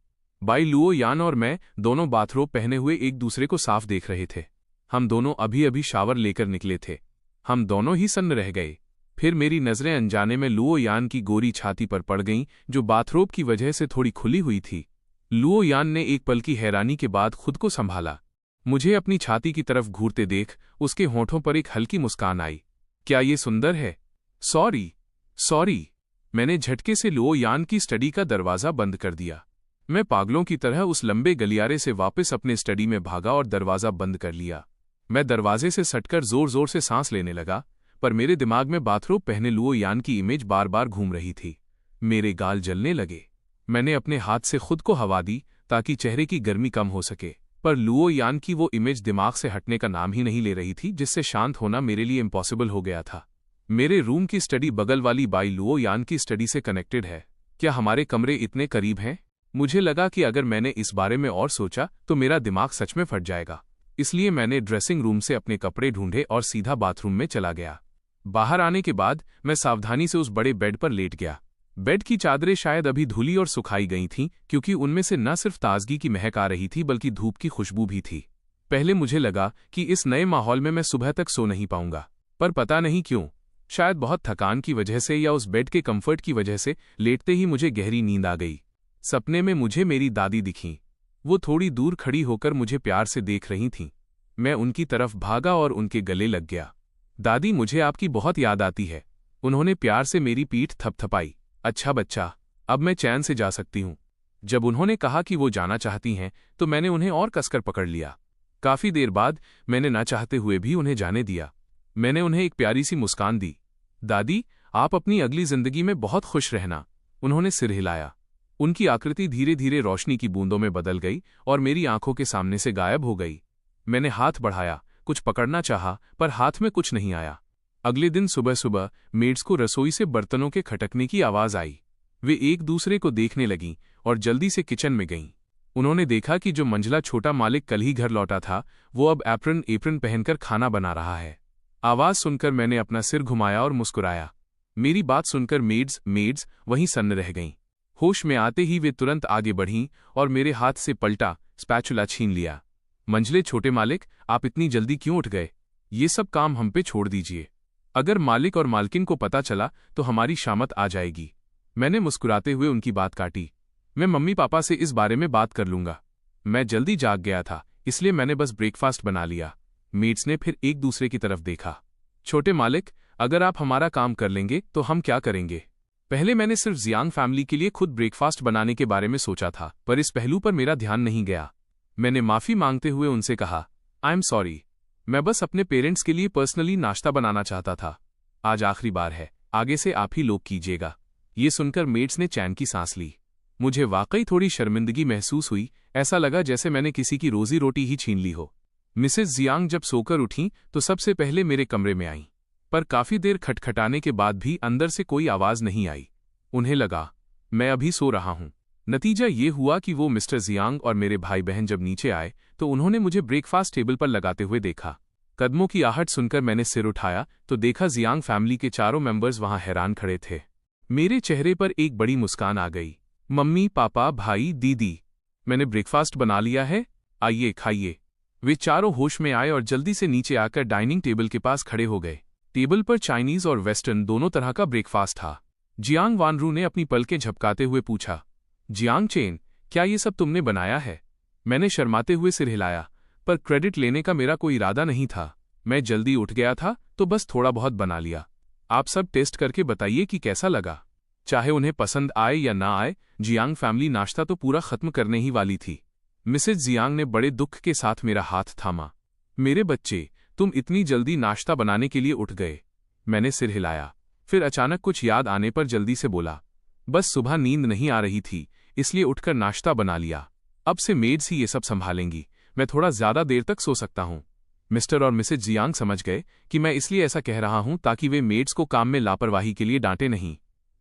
बाई लुओ यान और मैं दोनों बाथरोब पहने हुए एक दूसरे को साफ देख रहे थे। हम दोनों अभी अभी शावर लेकर निकले थे। हम दोनों ही सन्न रह गए। फिर मेरी नज़रें अनजाने में लुओ यान की गोरी छाती पर पड़ गईं, जो बाथरोब की वजह से थोड़ी खुली हुई थी। लुओ यान ने एक पल की हैरानी के बाद खुद को संभाला। मुझे अपनी छाती की तरफ घूरते देख उसके होठों पर एक हल्की मुस्कान आई। क्या ये सुंदर है? सॉरी। मैंने झटके से लुओ यान की स्टडी का दरवाज़ा बंद कर दिया। मैं पागलों की तरह उस लंबे गलियारे से वापस अपने स्टडी में भागा और दरवाज़ा बंद कर लिया। मैं दरवाजे से सटकर जोर जोर से सांस लेने लगा, पर मेरे दिमाग में बाथरोब पहने लुओ यान की इमेज बार बार घूम रही थी। मेरे गाल जलने लगे। मैंने अपने हाथ से खुद को हवा दी ताकि चेहरे की गर्मी कम हो सके, पर लुओ यान की वो इमेज दिमाग से हटने का नाम ही नहीं ले रही थी, जिससे शांत होना मेरे लिए इम्पॉसिबल हो गया था। मेरे रूम की स्टडी बगल वाली बाई लुओ यान की स्टडी से कनेक्टेड है। क्या हमारे कमरे इतने करीब हैं? मुझे लगा कि अगर मैंने इस बारे में और सोचा तो मेरा दिमाग सच में फट जाएगा। इसलिए मैंने ड्रेसिंग रूम से अपने कपड़े ढूंढे और सीधा बाथरूम में चला गया। बाहर आने के बाद मैं सावधानी से उस बड़े बेड पर लेट गया। बेड की चादरें शायद अभी धुली और सुखाई गई थीं, क्योंकि उनमें से न सिर्फ ताजगी की महक आ रही थी बल्कि धूप की खुशबू भी थी। पहले मुझे लगा कि इस नए माहौल में मैं सुबह तक सो नहीं पाऊंगा, पर पता नहीं क्यों, शायद बहुत थकान की वजह से या उस बेड के कंफर्ट की वजह से लेटते ही मुझे गहरी नींद आ गई। सपने में मुझे मेरी दादी दिखीं। वो थोड़ी दूर खड़ी होकर मुझे प्यार से देख रही थीं। मैं उनकी तरफ भागा और उनके गले लग गया। दादी, मुझे आपकी बहुत याद आती है। उन्होंने प्यार से मेरी पीठ थपथपाई। अच्छा बच्चा, अब मैं चैन से जा सकती हूँ। जब उन्होंने कहा कि वो जाना चाहती हैं तो मैंने उन्हें और कसकर पकड़ लिया। काफी देर बाद मैंने ना चाहते हुए भी उन्हें जाने दिया। मैंने उन्हें एक प्यारी सी मुस्कान दी। दादी, आप अपनी अगली जिंदगी में बहुत खुश रहना। उन्होंने सिर हिलाया। उनकी आकृति धीरे धीरे रोशनी की बूंदों में बदल गई और मेरी आंखों के सामने से गायब हो गई। मैंने हाथ बढ़ाया, कुछ पकड़ना चाहा, पर हाथ में कुछ नहीं आया। अगले दिन सुबह सुबह मेड्स को रसोई से बर्तनों के खटकने की आवाज आई। वे एक दूसरे को देखने लगीं और जल्दी से किचन में गईं। उन्होंने देखा कि जो मंझला छोटा मालिक कल ही घर लौटा था वो अब एप्रन पहनकर खाना बना रहा है। आवाज सुनकर मैंने अपना सिर घुमाया और मुस्कुराया। मेरी बात सुनकर मेड्स वहीं सन्न रह गईं। होश में आते ही वे तुरंत आगे बढ़ीं और मेरे हाथ से पलटा स्पैचुला छीन लिया। मंझले छोटे मालिक, आप इतनी जल्दी क्यों उठ गए? ये सब काम हम पे छोड़ दीजिए। अगर मालिक और मालकिन को पता चला तो हमारी शामत आ जाएगी। मैंने मुस्कुराते हुए उनकी बात काटी। मैं मम्मी पापा से इस बारे में बात कर लूंगा। मैं जल्दी जाग गया था, इसलिए मैंने बस ब्रेकफास्ट बना लिया। मेट्स ने फिर एक दूसरे की तरफ देखा। छोटे मालिक, अगर आप हमारा काम कर लेंगे तो हम क्या करेंगे? पहले मैंने सिर्फ जियांग फैमिली के लिए खुद ब्रेकफास्ट बनाने के बारे में सोचा था, पर इस पहलू पर मेरा ध्यान नहीं गया। मैंने माफी मांगते हुए उनसे कहा, आई एम सॉरी, मैं बस अपने पेरेंट्स के लिए पर्सनली नाश्ता बनाना चाहता था। आज आखिरी बार है, आगे से आप ही लोग कीजिएगा। ये सुनकर मेट्स ने चैन की सांस ली। मुझे वाकई थोड़ी शर्मिंदगी महसूस हुई, ऐसा लगा जैसे मैंने किसी की रोजी रोटी ही छीन ली हो। मिसेस जियांग जब सोकर उठीं तो सबसे पहले मेरे कमरे में आईं, पर काफी देर खटखटाने के बाद भी अंदर से कोई आवाज नहीं आई। उन्हें लगा मैं अभी सो रहा हूं। नतीजा ये हुआ कि वो मिस्टर जियांग और मेरे भाई बहन जब नीचे आए तो उन्होंने मुझे ब्रेकफास्ट टेबल पर लगाते हुए देखा। कदमों की आहट सुनकर मैंने सिर उठाया तो देखा जियांग फैमिली के चारों मेंबर्स वहां हैरान खड़े थे। मेरे चेहरे पर एक बड़ी मुस्कान आ गई। मम्मी, पापा, भाई, दीदी, मैंने ब्रेकफास्ट बना लिया है, आइए खाइए। वे चारों होश में आए और जल्दी से नीचे आकर डाइनिंग टेबल के पास खड़े हो गए। टेबल पर चाइनीज और वेस्टर्न दोनों तरह का ब्रेकफास्ट था। जियांग वानरू ने अपनी पलकें झपकाते हुए पूछा, जियांग चेन, क्या ये सब तुमने बनाया है? मैंने शर्माते हुए सिर हिलाया, पर क्रेडिट लेने का मेरा कोई इरादा नहीं था। मैं जल्दी उठ गया था तो बस थोड़ा बहुत बना लिया। आप सब टेस्ट करके बताइए कि कैसा लगा। चाहे उन्हें पसंद आए या ना आए, जियांग फैमिली नाश्ता तो पूरा खत्म करने ही वाली थी। मिसेज जियांग ने बड़े दुख के साथ मेरा हाथ थामा। मेरे बच्चे, तुम इतनी जल्दी नाश्ता बनाने के लिए उठ गए? मैंने सिर हिलाया, फिर अचानक कुछ याद आने पर जल्दी से बोला, बस सुबह नींद नहीं आ रही थी, इसलिए उठकर नाश्ता बना लिया। अब से मेड्स ही ये सब संभालेंगी, मैं थोड़ा ज्यादा देर तक सो सकता हूँ। मिस्टर और मिसेज जियांग समझ गए कि मैं इसलिए ऐसा कह रहा हूं ताकि वे मेड्स को काम में लापरवाही के लिए डांटे नहीं।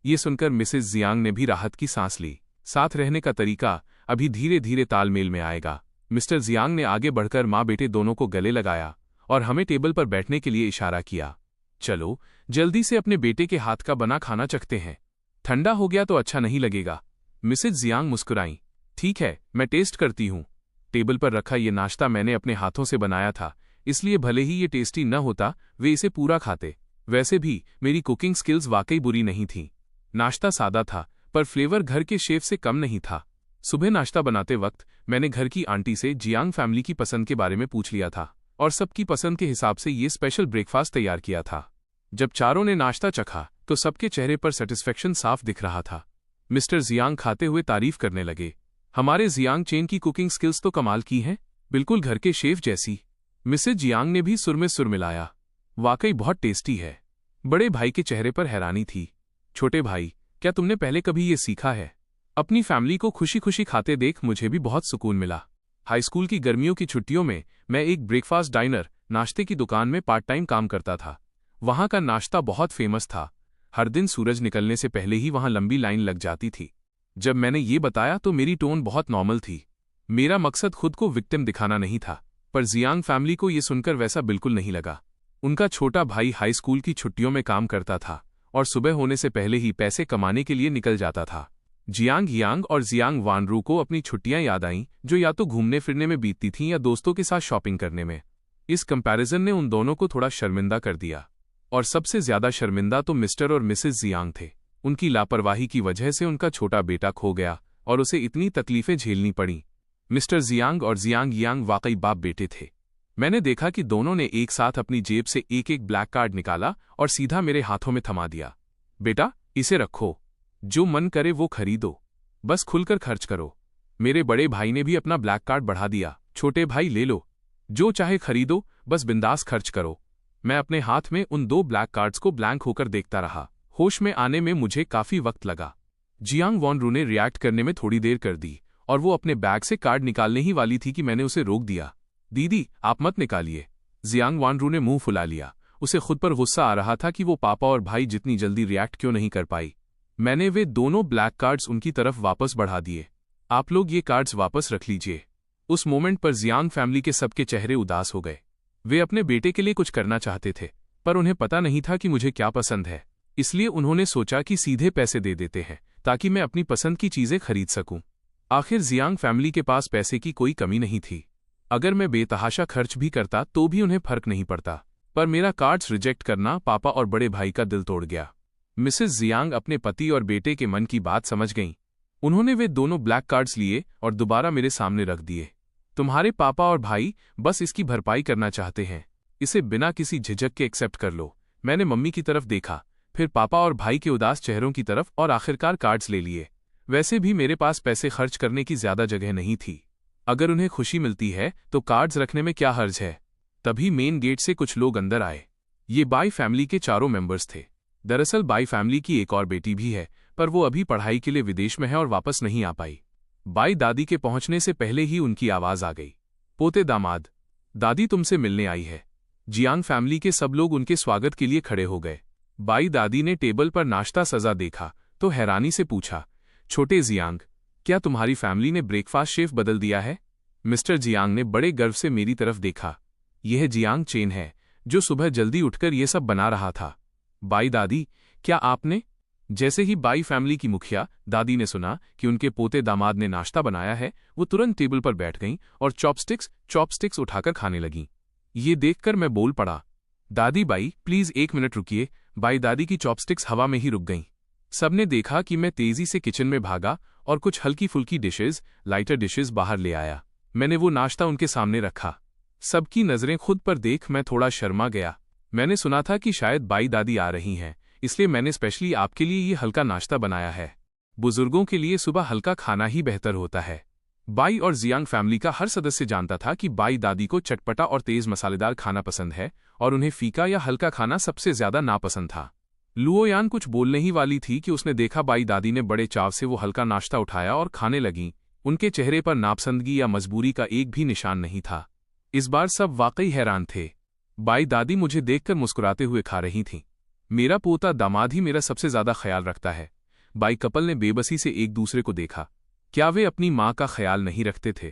ये सुनकर मिसेज जियांग ने भी राहत की सांस ली। साथ रहने का तरीका अभी धीरे धीरे तालमेल में आएगा। मिस्टर जियांग ने आगे बढ़कर माँ बेटे दोनों को गले लगाया और हमें टेबल पर बैठने के लिए इशारा किया। चलो जल्दी से अपने बेटे के हाथ का बना खाना चखते हैं, ठंडा हो गया तो अच्छा नहीं लगेगा। मिसेज जियांग मुस्कुराईं। ठीक है, मैं टेस्ट करती हूँ। टेबल पर रखा ये नाश्ता मैंने अपने हाथों से बनाया था, इसलिए भले ही ये टेस्टी न होता वे इसे पूरा खाते। वैसे भी मेरी कुकिंग स्किल्स वाकई बुरी नहीं थीं। नाश्ता सादा था, पर फ्लेवर घर के शेफ से कम नहीं था। सुबह नाश्ता बनाते वक्त मैंने घर की आंटी से जियांग फैमिली की पसंद के बारे में पूछ लिया था और सबकी पसंद के हिसाब से ये स्पेशल ब्रेकफास्ट तैयार किया था। जब चारों ने नाश्ता चखा तो सबके चेहरे पर सेटिस्फेक्शन साफ दिख रहा था। मिस्टर जियांग खाते हुए तारीफ करने लगे, हमारे जियांग चेन की कुकिंग स्किल्स तो कमाल की हैं, बिल्कुल घर के शेफ जैसी। मिसेज जियांग ने भी सुर में सुर मिलाया, वाकई बहुत टेस्टी है। बड़े भाई के चेहरे पर हैरानी थी। छोटे भाई, क्या तुमने पहले कभी ये सीखा है? अपनी फैमिली को खुशी खुशी खाते देख मुझे भी बहुत सुकून मिला। हाई स्कूल की गर्मियों की छुट्टियों में मैं एक ब्रेकफास्ट डाइनर नाश्ते की दुकान में पार्ट टाइम काम करता था। वहां का नाश्ता बहुत फेमस था। हर दिन सूरज निकलने से पहले ही वहां लंबी लाइन लग जाती थी। जब मैंने ये बताया तो मेरी टोन बहुत नॉर्मल थी। मेरा मकसद खुद को विक्टिम दिखाना नहीं था, पर जियांग फैमिली को ये सुनकर वैसा बिल्कुल नहीं लगा। उनका छोटा भाई हाई स्कूल की छुट्टियों में काम करता था और सुबह होने से पहले ही पैसे कमाने के लिए निकल जाता था। जियांग यांग और जियांग वानरू को अपनी छुट्टियां याद आईं, जो या तो घूमने फिरने में बीतती थीं या दोस्तों के साथ शॉपिंग करने में। इस कंपैरिजन ने उन दोनों को थोड़ा शर्मिंदा कर दिया, और सबसे ज्यादा शर्मिंदा तो मिस्टर और मिसेज जियांग थे। उनकी लापरवाही की वजह से उनका छोटा बेटा खो गया और उसे इतनी तकलीफें झेलनी पड़ी। मिस्टर जियांग और जियांग यांग वाकई बाप बेटे थे। मैंने देखा कि दोनों ने एक साथ अपनी जेब से एक एक ब्लैक कार्ड निकाला और सीधा मेरे हाथों में थमा दिया। बेटा, इसे रखो, जो मन करे वो खरीदो, बस खुलकर खर्च करो। मेरे बड़े भाई ने भी अपना ब्लैक कार्ड बढ़ा दिया। छोटे भाई, ले लो, जो चाहे खरीदो, बस बिंदास खर्च करो। मैं अपने हाथ में उन 2 ब्लैक कार्ड्स को ब्लैंक होकर देखता रहा। होश में आने में मुझे काफी वक्त लगा। जियांग वानरू ने रिएक्ट करने में थोड़ी देर कर दी और वो अपने बैग से कार्ड निकालने ही वाली थी कि मैंने उसे रोक दिया। दीदी, आप मत निकालिए। जियांग वानरू ने मुंह फुला लिया। उसे खुद पर गुस्सा आ रहा था कि वो पापा और भाई जितनी जल्दी रिएक्ट क्यों नहीं कर पाई। मैंने वे दोनों ब्लैक कार्ड्स उनकी तरफ वापस बढ़ा दिए। आप लोग ये कार्ड्स वापस रख लीजिए। उस मोमेंट पर जियांग फैमिली के सबके चेहरे उदास हो गए। वे अपने बेटे के लिए कुछ करना चाहते थे, पर उन्हें पता नहीं था कि मुझे क्या पसंद है, इसलिए उन्होंने सोचा कि सीधे पैसे दे देते हैं ताकि मैं अपनी पसंद की चीजें खरीद सकूं। आखिर जियांग फैमिली के पास पैसे की कोई कमी नहीं थी। अगर मैं बेतहाशा खर्च भी करता तो भी उन्हें फर्क नहीं पड़ता, पर मेरा कार्ड्स रिजेक्ट करना पापा और बड़े भाई का दिल तोड़ गया। मिसेस जियांग अपने पति और बेटे के मन की बात समझ गईं। उन्होंने वे दोनों ब्लैक कार्ड्स लिए और दोबारा मेरे सामने रख दिए। तुम्हारे पापा और भाई बस इसकी भरपाई करना चाहते हैं, इसे बिना किसी झिझक के एक्सेप्ट कर लो। मैंने मम्मी की तरफ देखा, फिर पापा और भाई के उदास चेहरों की तरफ और आखिरकार कार्ड्स ले लिए। वैसे भी मेरे पास पैसे खर्च करने की ज्यादा जगह नहीं थी। अगर उन्हें खुशी मिलती है तो कार्ड्स रखने में क्या हर्ज है। तभी मेन गेट से कुछ लोग अंदर आए। ये बाई फैमिली के चारों मेंबर्स थे। दरअसल बाई फैमिली की एक और बेटी भी है, पर वो अभी पढ़ाई के लिए विदेश में है और वापस नहीं आ पाई। बाई दादी के पहुंचने से पहले ही उनकी आवाज आ गई, पोते दामाद, दादी तुमसे मिलने आई है। जियांग फैमिली के सब लोग उनके स्वागत के लिए खड़े हो गए। बाई दादी ने टेबल पर नाश्ता सजा देखा तो हैरानी से पूछा, छोटे जियांग, क्या तुम्हारी फैमिली ने ब्रेकफास्ट शेफ बदल दिया है? मिस्टर जियांग ने बड़े गर्व से मेरी तरफ देखा। यह जियांग चेन है जो सुबह जल्दी उठकर यह सब बना रहा था। बाई दादी, क्या आपने? जैसे ही बाई फैमिली की मुखिया दादी ने सुना कि उनके पोते दामाद ने नाश्ता बनाया है, वो तुरंत टेबल पर बैठ गईं और चॉपस्टिक्स उठाकर खाने लगीं। ये देखकर मैं बोल पड़ा, दादी बाई प्लीज 1 मिनट रुकिए। बाई दादी की चॉपस्टिक्स हवा में ही रुक गईं। सबने देखा कि मैं तेजी से किचन में भागा और कुछ हल्की फुल्की डिशेज, लाइटर डिशेज बाहर ले आया। मैंने वो नाश्ता उनके सामने रखा। सबकी नजरें खुद पर देख मैं थोड़ा शर्मा गया। मैंने सुना था कि शायद बाई दादी आ रही हैं, इसलिए मैंने स्पेशली आपके लिए ये हल्का नाश्ता बनाया है। बुजुर्गों के लिए सुबह हल्का खाना ही बेहतर होता है। बाई और जियांग फैमिली का हर सदस्य जानता था कि बाई दादी को चटपटा और तेज मसालेदार खाना पसंद है और उन्हें फीका या हल्का खाना सबसे ज्यादा नापसंद था। लुओयान कुछ बोलने ही वाली थी कि उसने देखा बाई दादी ने बड़े चाव से वो हल्का नाश्ता उठाया और खाने लगीं। उनके चेहरे पर नापसंदगी या मजबूरी का एक भी निशान नहीं था। इस बार सब वाकई हैरान थे। बाई दादी मुझे देखकर मुस्कुराते हुए खा रही थीं। मेरा पोता दामाद ही मेरा सबसे ज्यादा ख्याल रखता है। बाई कपल ने बेबसी से एक दूसरे को देखा। क्या वे अपनी माँ का ख्याल नहीं रखते थे?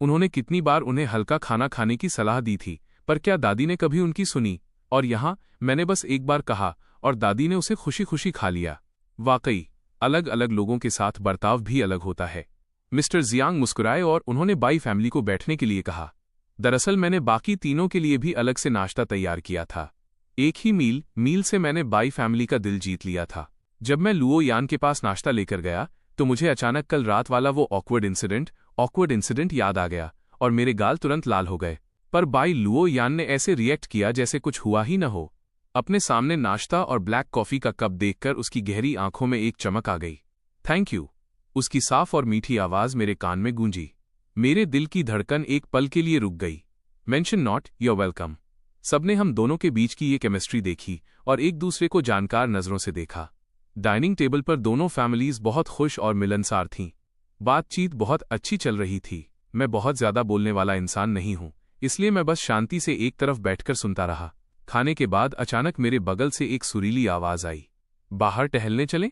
उन्होंने कितनी बार उन्हें हल्का खाना खाने की सलाह दी थी, पर क्या दादी ने कभी उनकी सुनी? और यहाँ मैंने बस एक बार कहा और दादी ने उसे खुशी खुशी खा लिया। वाकई अलग अलग लोगों के साथ बर्ताव भी अलग होता है। मिस्टर जियांग मुस्कुराए और उन्होंने बाई फैमिली को बैठने के लिए कहा। दरअसल मैंने बाकी तीनों के लिए भी अलग से नाश्ता तैयार किया था। एक ही मील से मैंने बाई फैमिली का दिल जीत लिया था। जब मैं लुओयान के पास नाश्ता लेकर गया तो मुझे अचानक कल रात वाला वो ऑकवर्ड इंसिडेंट याद आ गया और मेरे गाल तुरंत लाल हो गए। पर बाई लुओयान ने ऐसे रिएक्ट किया जैसे कुछ हुआ ही न हो। अपने सामने नाश्ता और ब्लैक कॉफी का कप देखकर उसकी गहरी आंखों में एक चमक आ गई। थैंक यू, उसकी साफ और मीठी आवाज मेरे कान में गूंजी। मेरे दिल की धड़कन एक पल के लिए रुक गई। Mention not, your welcome. सबने हम दोनों के बीच की ये केमिस्ट्री देखी और एक दूसरे को जानकार नजरों से देखा। डाइनिंग टेबल पर दोनों फैमिलीज बहुत खुश और मिलनसार थीं। बातचीत बहुत अच्छी चल रही थी। मैं बहुत ज्यादा बोलने वाला इंसान नहीं हूं, इसलिए मैं बस शांति से एक तरफ बैठकर सुनता रहा। खाने के बाद अचानक मेरे बगल से एक सुरीली आवाज आई, बाहर टहलने चलें?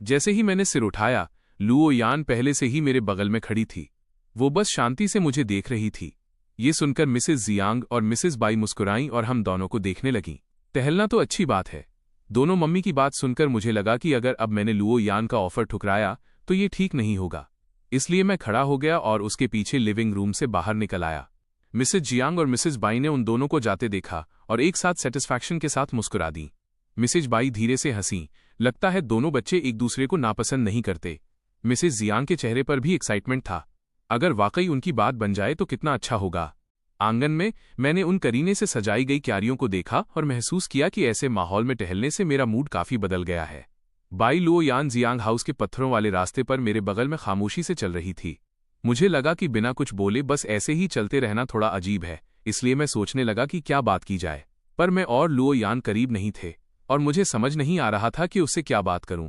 जैसे ही मैंने सिर उठाया, लुओयान पहले से ही मेरे बगल में खड़ी थी। वो बस शांति से मुझे देख रही थी। ये सुनकर मिसेस जियांग और मिसेस बाई मुस्कुराईं और हम दोनों को देखने लगीं। टहलना तो अच्छी बात है। दोनों मम्मी की बात सुनकर मुझे लगा कि अगर अब मैंने लुओयान का ऑफर ठुकराया तो ये ठीक नहीं होगा। इसलिए मैं खड़ा हो गया और उसके पीछे लिविंग रूम से बाहर निकल आया। मिसेस जियांग और मिसेस बाई ने उन दोनों को जाते देखा और एक साथ सेटिस्फैक्शन के साथ मुस्कुरा दी। मिसेस बाई धीरे से हंसी। लगता है दोनों बच्चे एक दूसरे को नापसंद नहीं करते। मिसेस जियांग के चेहरे पर भी एक्साइटमेंट था। अगर वाकई उनकी बात बन जाए तो कितना अच्छा होगा। आंगन में मैंने उन करीने से सजाई गई क्यारियों को देखा और महसूस किया कि ऐसे माहौल में टहलने से मेरा मूड काफी बदल गया है। बाई लुओयान जियांग हाउस के पत्थरों वाले रास्ते पर मेरे बगल में खामोशी से चल रही थी। मुझे लगा कि बिना कुछ बोले बस ऐसे ही चलते रहना थोड़ा अजीब है, इसलिए मैं सोचने लगा कि क्या बात की जाए। पर मैं और लुओयान करीब नहीं थे और मुझे समझ नहीं आ रहा था कि उससे क्या बात करूं।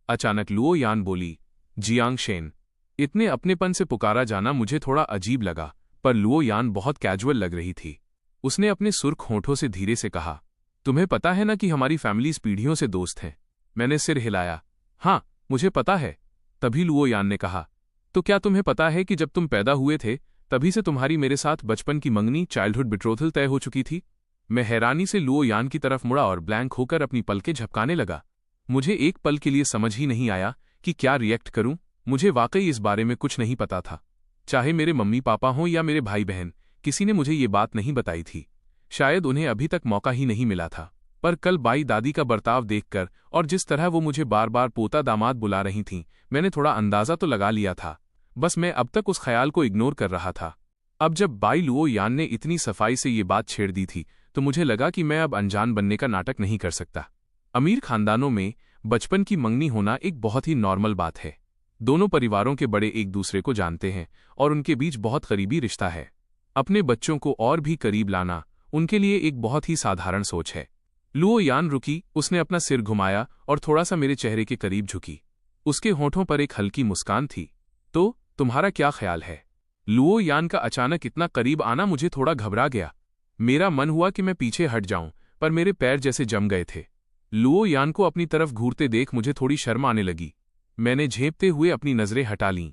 अचानक लुओयान बोली, जियांग शेन। इतने अपनेपन से पुकारा जाना मुझे थोड़ा अजीब लगा, पर लुओयान बहुत कैजुअल लग रही थी। उसने अपने सुर्ख होंठों से धीरे से कहा, तुम्हें पता है ना कि हमारी फैमिलीज पीढ़ियों से दोस्त हैं? मैंने सिर हिलाया। हाँ, मुझे पता है। तभी लुओयान ने कहा, तो क्या तुम्हें पता है कि जब तुम पैदा हुए थे तभी से तुम्हारी मेरे साथ बचपन की मंगनी, चाइल्डहुड बिट्रोथल तय हो चुकी थी? मैं हैरानी से लुओयान की तरफ मुड़ा और ब्लैंक होकर अपनी पलकें झपकाने लगा। मुझे एक पल के लिए समझ ही नहीं आया कि क्या रिएक्ट करूं। मुझे वाकई इस बारे में कुछ नहीं पता था। चाहे मेरे मम्मी पापा हों या मेरे भाई बहन, किसी ने मुझे ये बात नहीं बताई थी। शायद उन्हें अभी तक मौका ही नहीं मिला था। पर कल बाई दादी का बर्ताव देखकर और जिस तरह वो मुझे बार बार पोता दामाद बुला रही थीं, मैंने थोड़ा अंदाजा तो लगा लिया था। बस मैं अब तक उस ख्याल को इग्नोर कर रहा था। अब जब बाई लुओ यान ने इतनी सफाई से ये बात छेड़ दी थी तो मुझे लगा कि मैं अब अनजान बनने का नाटक नहीं कर सकता। अमीर खानदानों में बचपन की मंगनी होना एक बहुत ही नॉर्मल बात है। दोनों परिवारों के बड़े एक दूसरे को जानते हैं और उनके बीच बहुत करीबी रिश्ता है। अपने बच्चों को और भी करीब लाना उनके लिए एक बहुत ही साधारण सोच है। लुओ यान रुकी, उसने अपना सिर घुमाया और थोड़ा सा मेरे चेहरे के करीब झुकी। उसके होठों पर एक हल्की मुस्कान थी। तो तुम्हारा क्या ख्याल है? लुओ यान का अचानक इतना करीब आना मुझे थोड़ा घबरा गया। मेरा मन हुआ कि मैं पीछे हट जाऊं, पर मेरे पैर जैसे जम गए थे। लुओ यान को अपनी तरफ घूरते देख मुझे थोड़ी शर्म आने लगी। मैंने झेंपते हुए अपनी नजरें हटा लीं।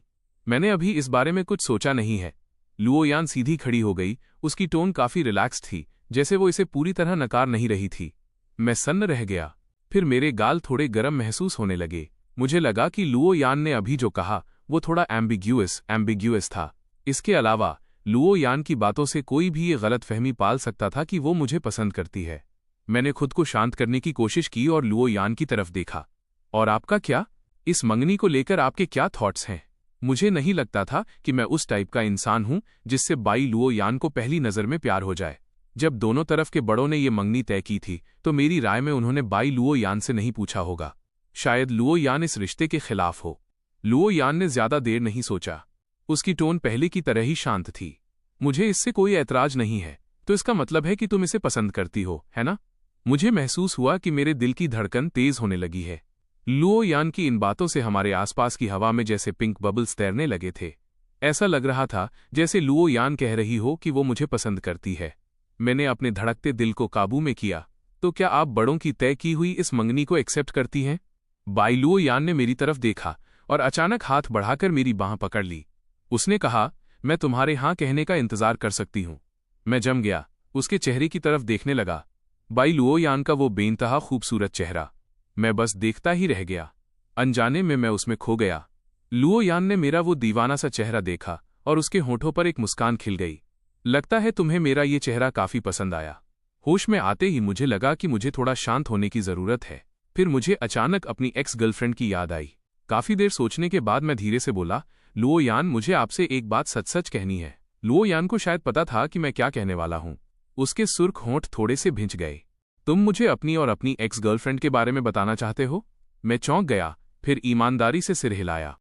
मैंने अभी इस बारे में कुछ सोचा नहीं है। लुओ यान सीधी खड़ी हो गई। उसकी टोन काफी रिलैक्स थी, जैसे वो इसे पूरी तरह नकार नहीं रही थी। मैं सन्न रह गया। फिर मेरे गाल थोड़े गर्म महसूस होने लगे। मुझे लगा कि लुओ यान ने अभी जो कहा वो थोड़ा एम्बिग्यूअस था। इसके अलावा लुओ यान की बातों से कोई भी ये गलतफहमी पाल सकता था कि वो मुझे पसंद करती है। मैंने खुद को शांत करने की कोशिश की और लुओ यान की तरफ देखा। और आपका क्या? इस मंगनी को लेकर आपके क्या थॉट्स हैं? मुझे नहीं लगता था कि मैं उस टाइप का इंसान हूं जिससे बाई लुओ यान को पहली नज़र में प्यार हो जाए। जब दोनों तरफ के बड़ों ने ये मंगनी तय की थी तो मेरी राय में उन्होंने बाई लुओ यान से नहीं पूछा होगा। शायद लुओ यान इस रिश्ते के खिलाफ हो। लुओ यान ने ज्यादा देर नहीं सोचा। उसकी टोन पहले की तरह ही शांत थी। मुझे इससे कोई ऐतराज नहीं है, तो इसका मतलब है कि तुम इसे पसंद करती हो, है ना? मुझे महसूस हुआ कि मेरे दिल की धड़कन तेज होने लगी है। लुओ यान की इन बातों से हमारे आसपास की हवा में जैसे पिंक बबल्स तैरने लगे थे। ऐसा लग रहा था जैसे लुओ यान कह रही हो कि वो मुझे पसंद करती है। मैंने अपने धड़कते दिल को काबू में किया। तो क्या आप बड़ों की तय की हुई इस मंगनी को एक्सेप्ट करती हैं? बाई लुओ यान ने मेरी तरफ देखा और अचानक हाथ बढ़ाकर मेरी बांह पकड़ ली। उसने कहा, मैं तुम्हारे हाँ कहने का इंतजार कर सकती हूँ। मैं जम गया, उसके चेहरे की तरफ देखने लगा। बाई लुओ यान का वो बेइंतहा खूबसूरत चेहरा। मैं बस देखता ही रह गया। अनजाने में मैं उसमें खो गया। लुओ यान ने मेरा वो दीवाना सा चेहरा देखा और उसके होठों पर एक मुस्कान खिल गई। लगता है तुम्हें मेरा ये चेहरा काफी पसंद आया। होश में आते ही मुझे लगा कि मुझे थोड़ा शांत होने की जरूरत है। फिर मुझे अचानक अपनी एक्स गर्लफ्रेंड की याद आई। काफी देर सोचने के बाद मैं धीरे से बोला, लुओ यान, मुझे आपसे एक बात सच सच कहनी है। लुओ यान को शायद पता था कि मैं क्या कहने वाला हूं। उसके सुर्ख होंठ थोड़े से भिंच गए। तुम मुझे अपनी और अपनी एक्स गर्लफ्रेंड के बारे में बताना चाहते हो? मैं चौंक गया, फिर ईमानदारी से सिर हिलाया।